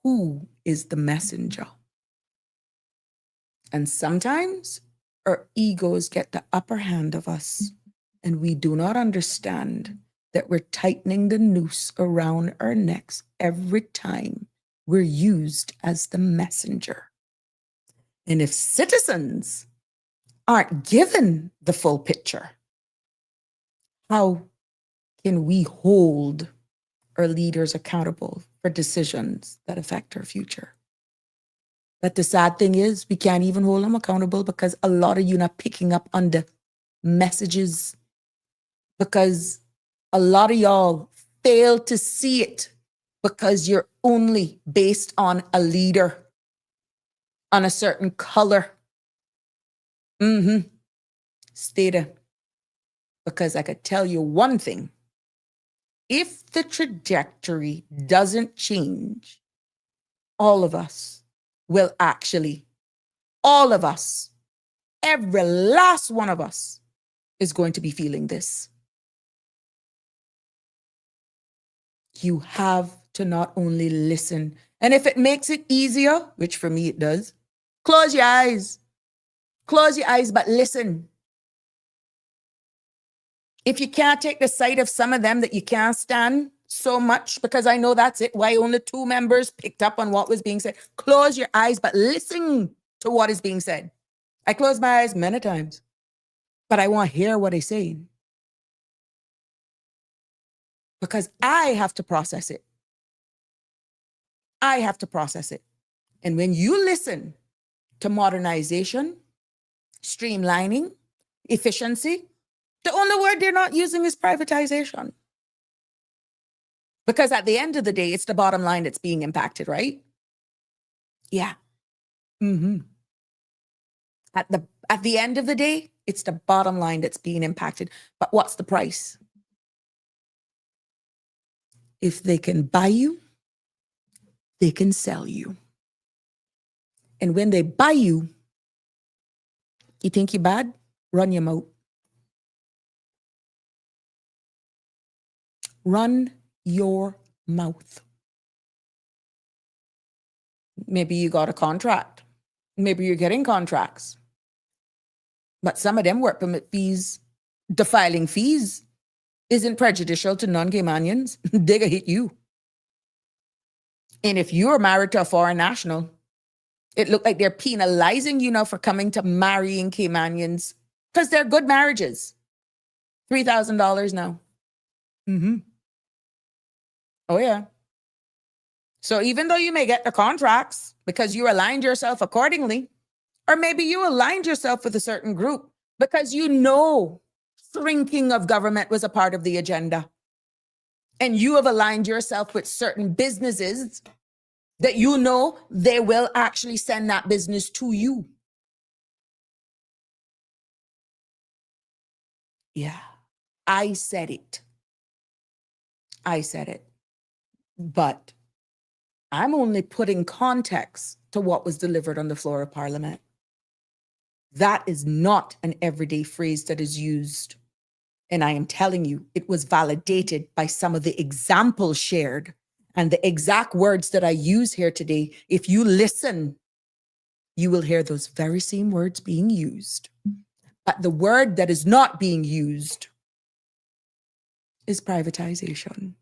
who is the messenger. And sometimes our egos get the upper hand of us, and we do not understand that we're tightening the noose around our necks every time we're used as the messenger. And if citizens aren't given the full picture, how can we hold our leaders accountable for decisions that affect our future? But the sad thing is, we can't even hold them accountable because a lot of you not picking up on the messages, because a lot of y'all fail to see it because you're only based on a leader, on a certain color. Stay there. Because I could tell you one thing. If the trajectory doesn't change, all of us will actually, all of us, every last one of us is going to be feeling this. You have to not only listen, and if it makes it easier, which for me it does, close your eyes. Close your eyes, but listen. If you can't take the sight of some of them that you can't stand so much, because I know that's it, why only 2 members picked up on what was being said. Close your eyes, but listen to what is being said. I close my eyes many times, but I want to hear what they're saying. Because I have to process it. I have to process it. And when you listen to modernization, streamlining, efficiency, the only word they're not using is privatization. Because at the end of the day, it's the bottom line that's being impacted, right? Yeah. At the end of the day, it's the bottom line that's being impacted. But what's the price? If they can buy you, they can sell you. And when they buy you, you think you're bad? Run your mouth. Run your mouth. Maybe you got a contract. Maybe you're getting contracts. But some of them work permit fees, the filing fees, isn't prejudicial to non-Caymanians. They're going to hit you. And if you're married to a foreign national, it looked like they're penalizing you now for coming to marrying Caymanians because they're good marriages. $3,000 now. Oh, yeah. So even though you may get the contracts because you aligned yourself accordingly, or maybe you aligned yourself with a certain group because you know shrinking of government was a part of the agenda, and you have aligned yourself with certain businesses that you know they will actually send that business to you. Yeah, I said it. I said it. But I'm only putting context to what was delivered on the floor of Parliament. That is not an everyday phrase that is used. And I am telling you, it was validated by some of the examples shared and the exact words that I use here today. If you listen, you will hear those very same words being used. But the word that is not being used is privatization.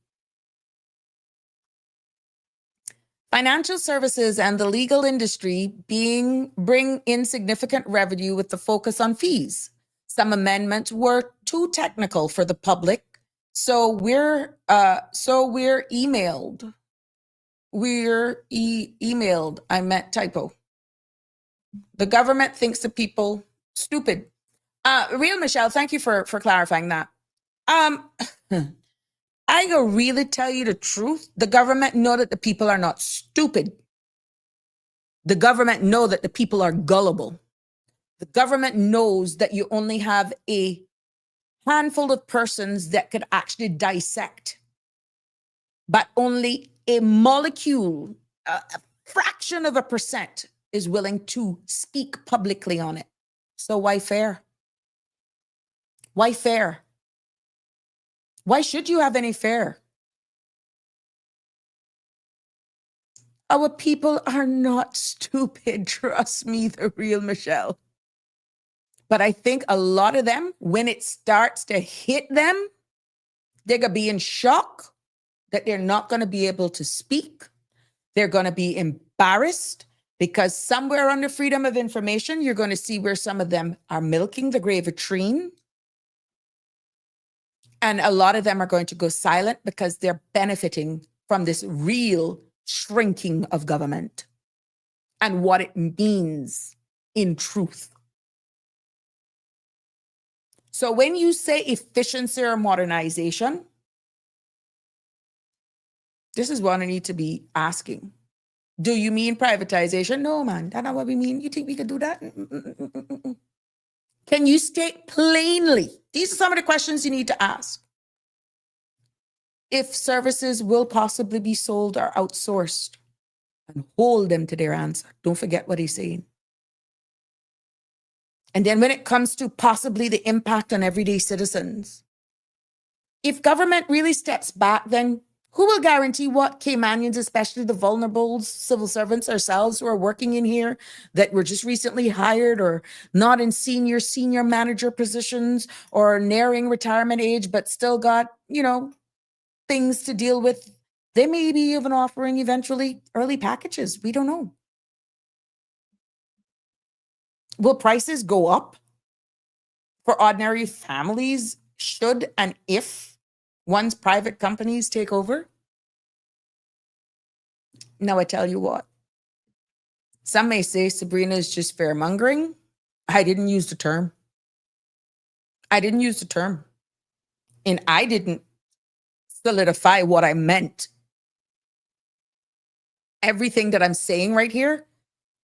Financial services and the legal industry bring in significant revenue with the focus on fees. Some amendments were too technical for the public, so we're emailed. We're emailed. I meant typo. The government thinks the people stupid. Real Michelle, thank you for clarifying that. I go really tell you the truth. The government know that the people are not stupid. The government know that the people are gullible. The government knows that you only have a handful of persons that could actually dissect, but only a molecule, a fraction of a percent is willing to speak publicly on it. So why fair? Why fair? Why should you have any fear? Our people are not stupid. Trust me, the real Michelle. But I think a lot of them, when it starts to hit them, they're going to be in shock that they're not going to be able to speak. They're going to be embarrassed because somewhere under freedom of information, you're going to see where some of them are milking the grave of treen. And a lot of them are going to go silent because they're benefiting from this real shrinking of government and what it means in truth. So when you say efficiency or modernization, this is what I need to be asking. Do you mean privatization? No, man, that's not what we mean. You think we could do that? Can you state plainly? These are some of the questions you need to ask. If services will possibly be sold or outsourced, and hold them to their answer. Don't forget what he's saying. And then when it comes to possibly the impact on everyday citizens, if government really steps back, then who will guarantee what Caymanians, especially the vulnerable civil servants ourselves who are working in here that were just recently hired or not in senior manager positions or nearing retirement age, but still got, things to deal with. They may be even offering eventually early packages. We don't know. Will prices go up for ordinary families should and if one's private companies take over? Now, I tell you what. Some may say Sabrina is just fair-mongering. I didn't use the term. And I didn't solidify what I meant. Everything that I'm saying right here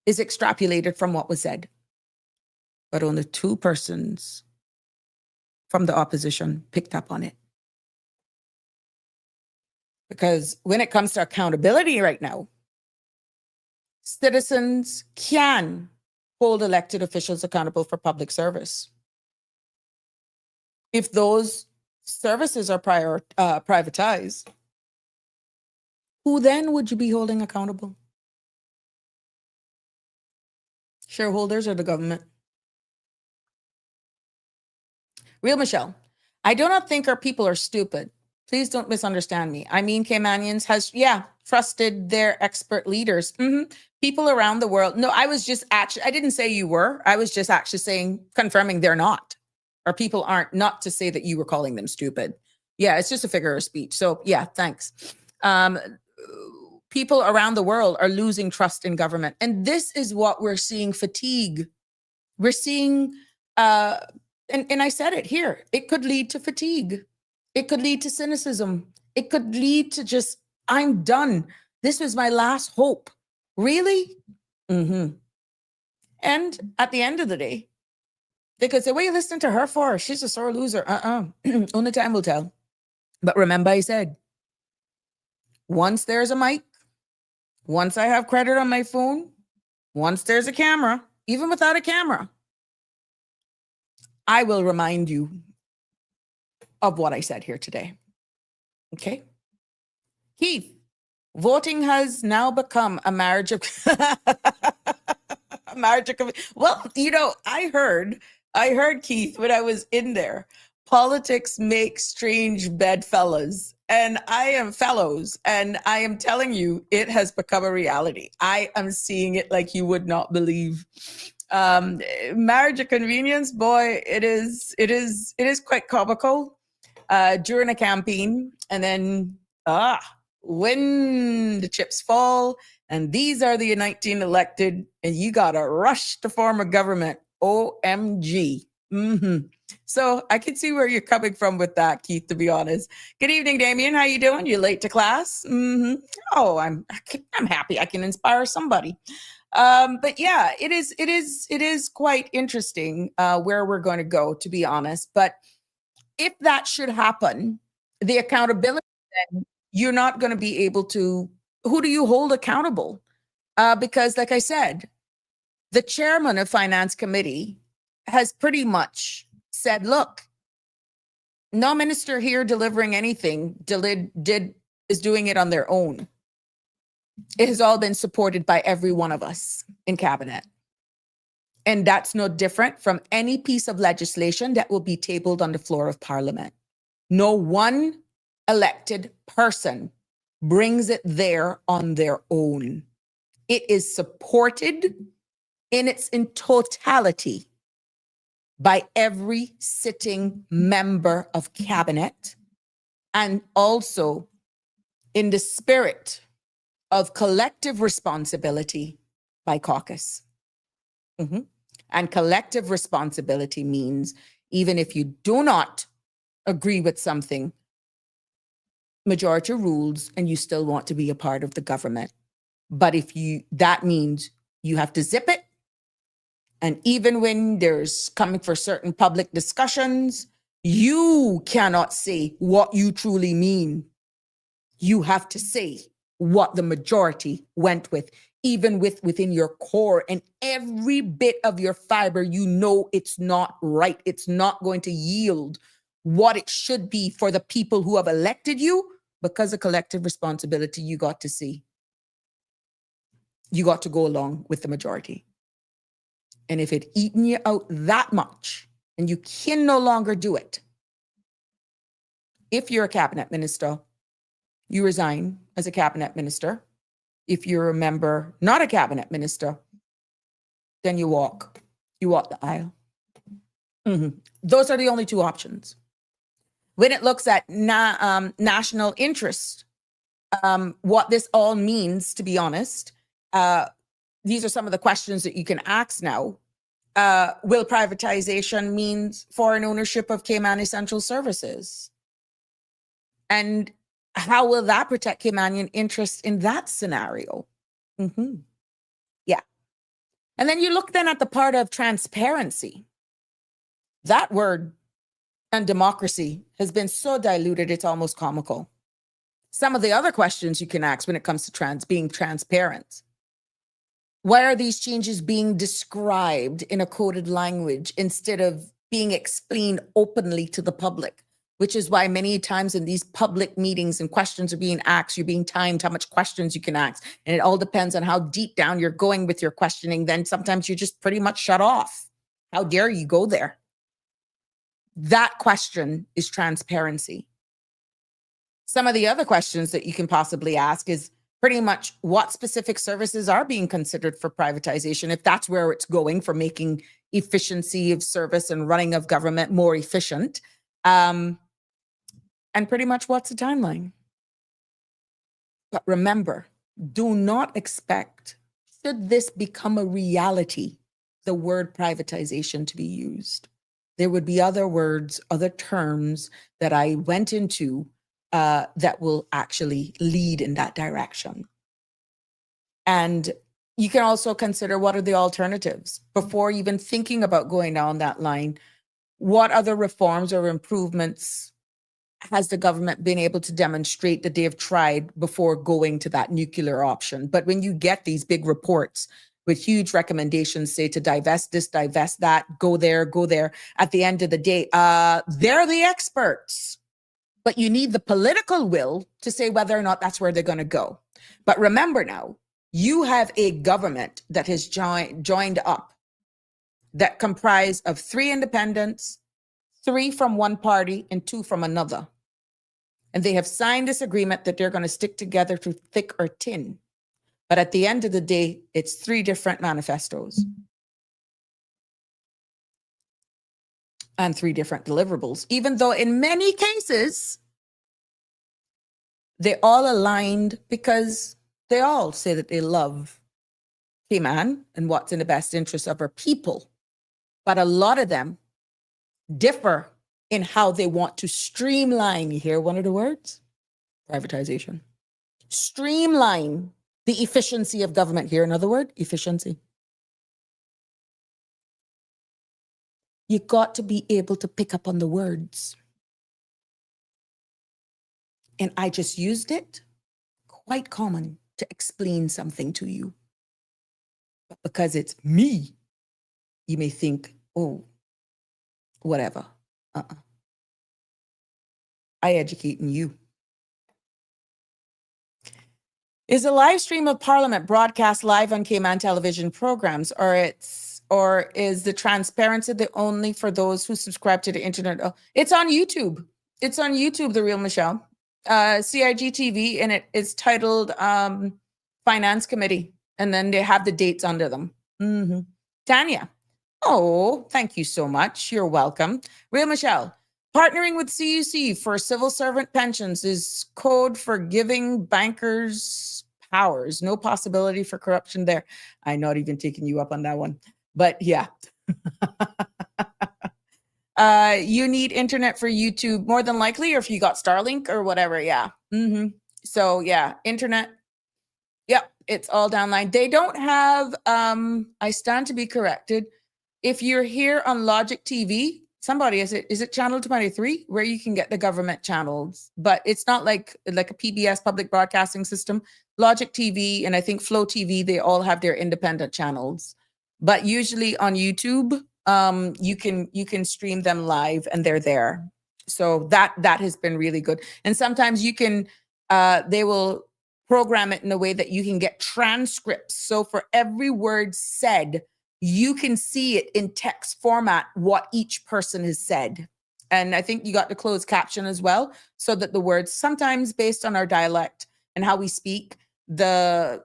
is extrapolated from what was said. But only 2 persons from the opposition picked up on it. Because when it comes to accountability right now, citizens can hold elected officials accountable for public service. If those services are privatized, who then would you be holding accountable? Shareholders or the government? Real Michelle, I do not think our people are stupid. Please don't misunderstand me. I mean, Caymanians has, trusted their expert leaders. People around the world. No, I didn't say you were. I was just actually confirming they're not. Our people aren't, not to say that you were calling them stupid. Yeah, it's just a figure of speech. So yeah, thanks. People around the world are losing trust in government. And this is what we're seeing: fatigue. We're seeing, and I said it here, it could lead to fatigue. It could lead to cynicism. It could lead to just, I'm done. This was my last hope. Really? And at the end of the day, they could say, what are you listening to her for? She's a sore loser. Only time will tell. But remember, I said, once there's a mic, once I have credit on my phone, once there's a camera, even without a camera, I will remind you of what I said here today. Okay? Keith, voting has now become a marriage of well, I heard Keith when I was in there. Politics make strange bedfellows, and I am telling you, it has become a reality. I am seeing it like you would not believe. Marriage of convenience, boy, it is quite comical during a campaign, and then when the chips fall and these are the 19 elected and you gotta rush to form a government, OMG. So I can see where you're coming from with that, Keith, to be honest. Good evening, Damien. How you doing? You late to class? Oh, I'm happy I can inspire somebody. But yeah, it is quite interesting where we're going to go, to be honest. But if that should happen, the accountability, then you're not going to be able to, who do you hold accountable? Because like I said, the chairman of Finance Committee has pretty much said, look, no minister here delivering anything is doing it on their own. It has all been supported by every one of us in cabinet. And that's no different from any piece of legislation that will be tabled on the floor of Parliament. No one elected person brings it there on their own. It is supported in its totality by every sitting member of cabinet, and also in the spirit of collective responsibility by caucus. And collective responsibility means even if you do not agree with something, majority rules, and you still want to be a part of the government. But that means you have to zip it. And even when there's coming for certain public discussions, you cannot say what you truly mean. You have to say what the majority went with, even within your core and every bit of your fiber. You know it's not right. It's not going to yield what it should be for the people who have elected you, because of collective responsibility. You got to see. You got to go along with the majority. And if it eaten you out that much and you can no longer do it, if you're a cabinet minister, you resign as a cabinet minister. If you're a member, not a cabinet minister, then you walk the aisle. Those are the only two options. When it looks at national interest, what this all means, to be honest, these are some of the questions that you can ask now. Will privatization mean foreign ownership of Cayman essential services? And how will that protect Caymanian interest in that scenario? Yeah. And then you look then at the part of transparency. That word and democracy has been so diluted, it's almost comical. Some of the other questions you can ask when it comes to being transparent. Why are these changes being described in a coded language instead of being explained openly to the public? Which is why many times in these public meetings and questions are being asked, you're being timed how much questions you can ask. And it all depends on how deep down you're going with your questioning. Then sometimes you're just pretty much shut off. How dare you go there? That question is transparency. Some of the other questions that you can possibly ask is pretty much what specific services are being considered for privatization, if that's where it's going, for making efficiency of service and running of government more efficient. And pretty much what's the timeline? But remember, do not expect, should this become a reality, the word privatization to be used. There would be other words, other terms that I went into that will actually lead in that direction. And you can also consider what are the alternatives before even thinking about going down that line. What other reforms or improvements has the government been able to demonstrate that they have tried before going to that nuclear option? But when you get these big reports with huge recommendations, say to divest this, divest that, go there, at the end of the day, they're the experts. But you need the political will to say whether or not that's where they're going to go. But remember now, you have a government that has joined up that comprise of 3 independents, 3 from one party and 2 from another. And they have signed this agreement that they're going to stick together through thick or thin. But at the end of the day, it's 3 different manifestos and 3 different deliverables, even though in many cases, they all aligned because they all say that they love Cayman and what's in the best interest of our people. But a lot of them differ in how they want to streamline. You hear one of the words? Privatization. Streamline the efficiency of government. Here, another word, efficiency. You got to be able to pick up on the words. And I just used it, quite common, to explain something to you. But because it's me, you may think, oh, whatever. I educate in you. Is a live stream of Parliament broadcast live on Cayman television programs, or is the transparency the only for those who subscribe to the internet? Oh, it's on YouTube. It's on YouTube, The Real Michelle. CIG TV, and it's titled Finance Committee, and then they have the dates under them. Tanya, oh, thank you so much. You're welcome. Real Michelle, partnering with CUC for civil servant pensions is code for giving bankers powers. No possibility for corruption there. I'm not even taking you up on that one. But yeah. You need internet for YouTube more than likely, or if you got Starlink or whatever. Yeah. So yeah, internet. Yep, it's all downline. They don't have, I stand to be corrected. If you're here on Logic TV, somebody, is it channel 23 where you can get the government channels, but it's not like a PBS public broadcasting system. Logic TV and I think Flow TV, they all have their independent channels. But usually on YouTube, you can stream them live and they're there. So that has been really good. And sometimes you can they will program it in a way that you can get transcripts. So for every word said, you can see it in text format, what each person has said. And I think you got the closed caption as well, so that the words, sometimes based on our dialect and how we speak, the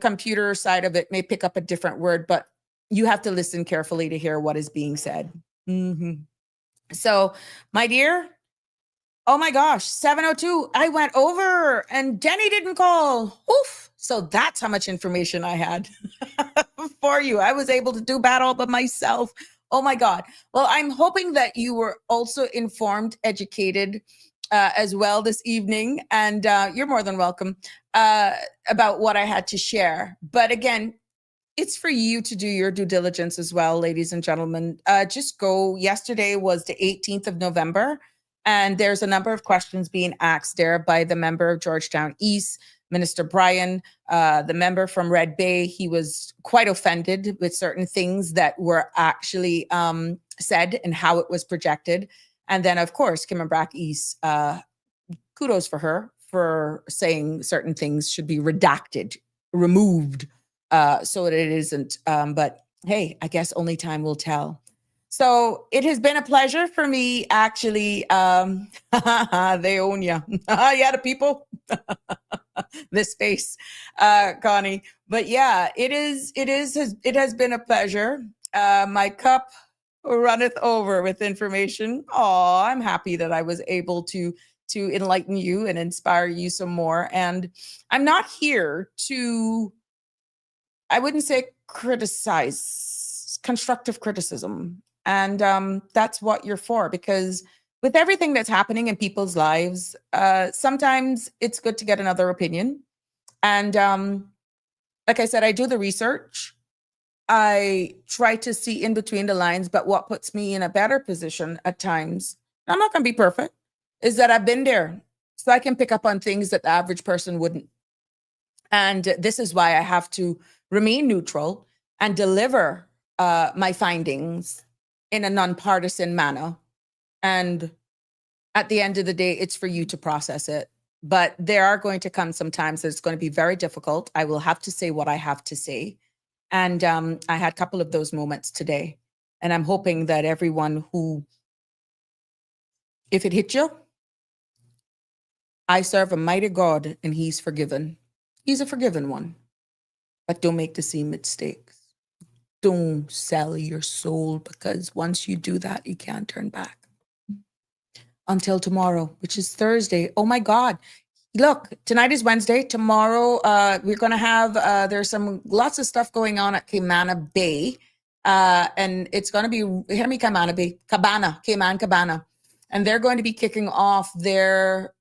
computer side of it may pick up a different word, but you have to listen carefully to hear what is being said. So, my dear, oh my gosh, 7:02, I went over and Jenny didn't call. Oof. So that's how much information I had for you. I was able to do that all by myself. Oh my God. Well, I'm hoping that you were also informed, educated as well this evening. And you're more than welcome about what I had to share. But again, it's for you to do your due diligence as well, ladies and gentlemen. Just go. Yesterday was the 18th of November. And there's a number of questions being asked there by the member of Georgetown East, Minister Bryan, the member from Red Bay. He was quite offended with certain things that were actually said and how it was projected. And then, of course, Kim and Brack East, kudos for her for saying certain things should be redacted, removed, so that it isn't. But hey, I guess only time will tell. So it has been a pleasure for me, actually. They own you. Yeah, the people. This space, Connie. But yeah, it has been a pleasure. My cup runneth over with information. Oh, I'm happy that I was able to enlighten you and inspire you some more. And I'm not here to, I wouldn't say criticize, constructive criticism. And that's what you're for, because with everything that's happening in people's lives, sometimes it's good to get another opinion. And like I said, I do the research. I try to see in between the lines, but what puts me in a better position at times, I'm not going to be perfect, is that I've been there. So I can pick up on things that the average person wouldn't. And this is why I have to remain neutral and deliver my findings in a nonpartisan manner. And at the end of the day, it's for you to process it. But there are going to come some times that it's going to be very difficult. I will have to say what I have to say. And I had a couple of those moments today. And I'm hoping that everyone who, if it hit you, I serve a mighty God and he's forgiven. He's a forgiven one. But don't make the same mistakes. Don't sell your soul, because once you do that, you can't turn back. Until tomorrow, which is Thursday. Oh my God. Look, tonight is Wednesday. Tomorrow, we're going to have, there's lots of stuff going on at Cayman Bay. And it's going to be, hear me, Cayman Bay, Cayman Cabana. And they're going to be kicking off their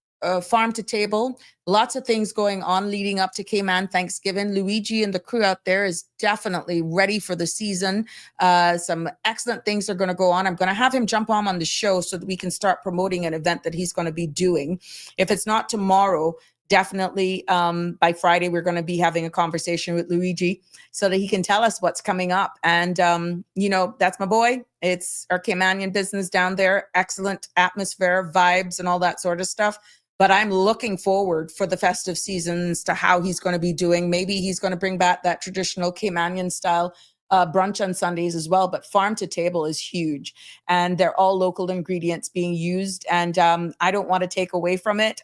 farm to table. Lots of things going on leading up to Cayman Thanksgiving. Luigi and the crew out there is definitely ready for the season. Some excellent things are going to go on. I'm going to have him jump on the show so that we can start promoting an event that he's going to be doing. If it's not tomorrow, definitely by Friday, we're going to be having a conversation with Luigi so that he can tell us what's coming up. And, you know, that's my boy. It's our Caymanian business down there. Excellent atmosphere, vibes, and all that sort of stuff. but I'm looking forward for the festive seasons to how he's going to be doing. Maybe he's going to bring back that traditional Caymanian style brunch on Sundays as well. But farm to table is huge, and they're all local ingredients being used. And I don't want to take away from it.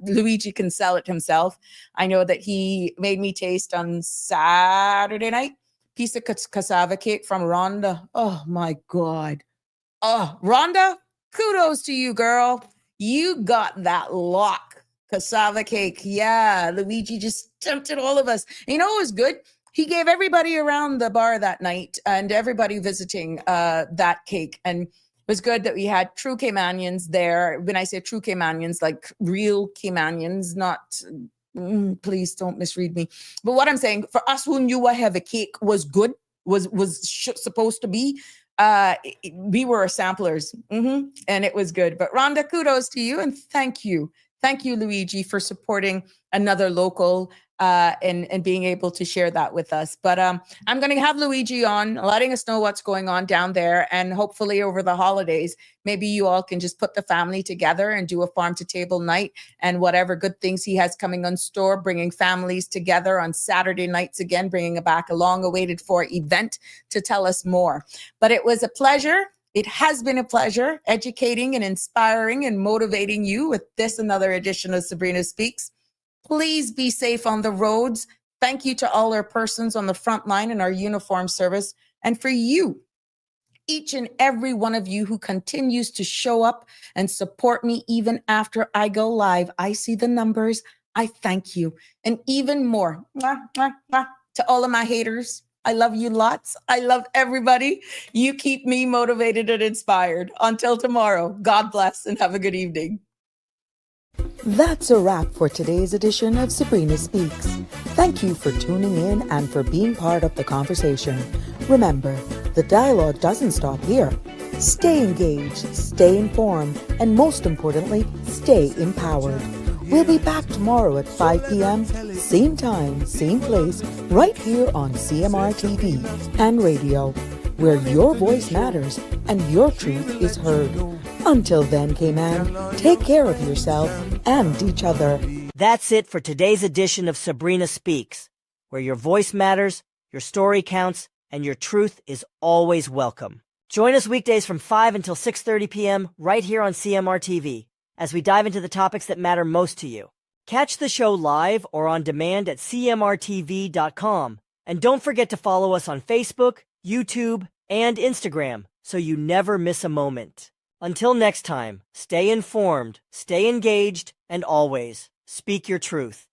Luigi can sell it himself. I know that he made me taste on Saturday night piece of cassava cake from Rhonda. Oh my God. Oh, Rhonda, kudos to you, girl. You got that lock cassava cake. Yeah, Luigi just tempted all of us. You know what was good? He gave everybody around the bar that night and everybody visiting that cake. And it was good that we had true Caymanians there. When I say true Caymanians, like real Caymanians, not... please don't misread me. But what I'm saying, for us who knew what heavy cake was good, was supposed to be, we were samplers, and it was good. But Rhonda, kudos to you, and thank you, Luigi, for supporting another local and being able to share that with us. But I'm going to have Luigi on, letting us know what's going on down there, and hopefully over the holidays, maybe you all can just put the family together and do a farm to table night, and whatever good things he has coming on store, bringing families together on Saturday nights again, bringing back a long awaited for event to tell us more. But it was a pleasure. It has been a pleasure educating and inspiring and motivating you with this another edition of Sabrina Speaks. Please be safe on the roads. Thank you to all our persons on the front line in our uniform service. And for you, each and every one of you who continues to show up and support me even after I go live. I see the numbers. I thank you. And even more, to all of my haters, I love you lots. I love everybody. You keep me motivated and inspired. Until tomorrow, God bless and have a good evening. That's a wrap for today's edition of Sabrina Speaks. Thank you for tuning in and for being part of the conversation. Remember, the dialogue doesn't stop here. Stay engaged, stay informed, and most importantly, stay empowered. We'll be back tomorrow at 5 p.m., same time, same place, right here on CMR TV and radio, where your voice matters and your truth is heard. Until then, K-Man, take care of yourself and each other. That's it for today's edition of Sabrina Speaks, where your voice matters, your story counts, and your truth is always welcome. Join us weekdays from 5 until 6:30 p.m. right here on CMR TV as we dive into the topics that matter most to you. Catch the show live or on demand at cmrtv.com. And don't forget to follow us on Facebook, YouTube, and Instagram so you never miss a moment. Until next time, stay informed, stay engaged, and always speak your truth.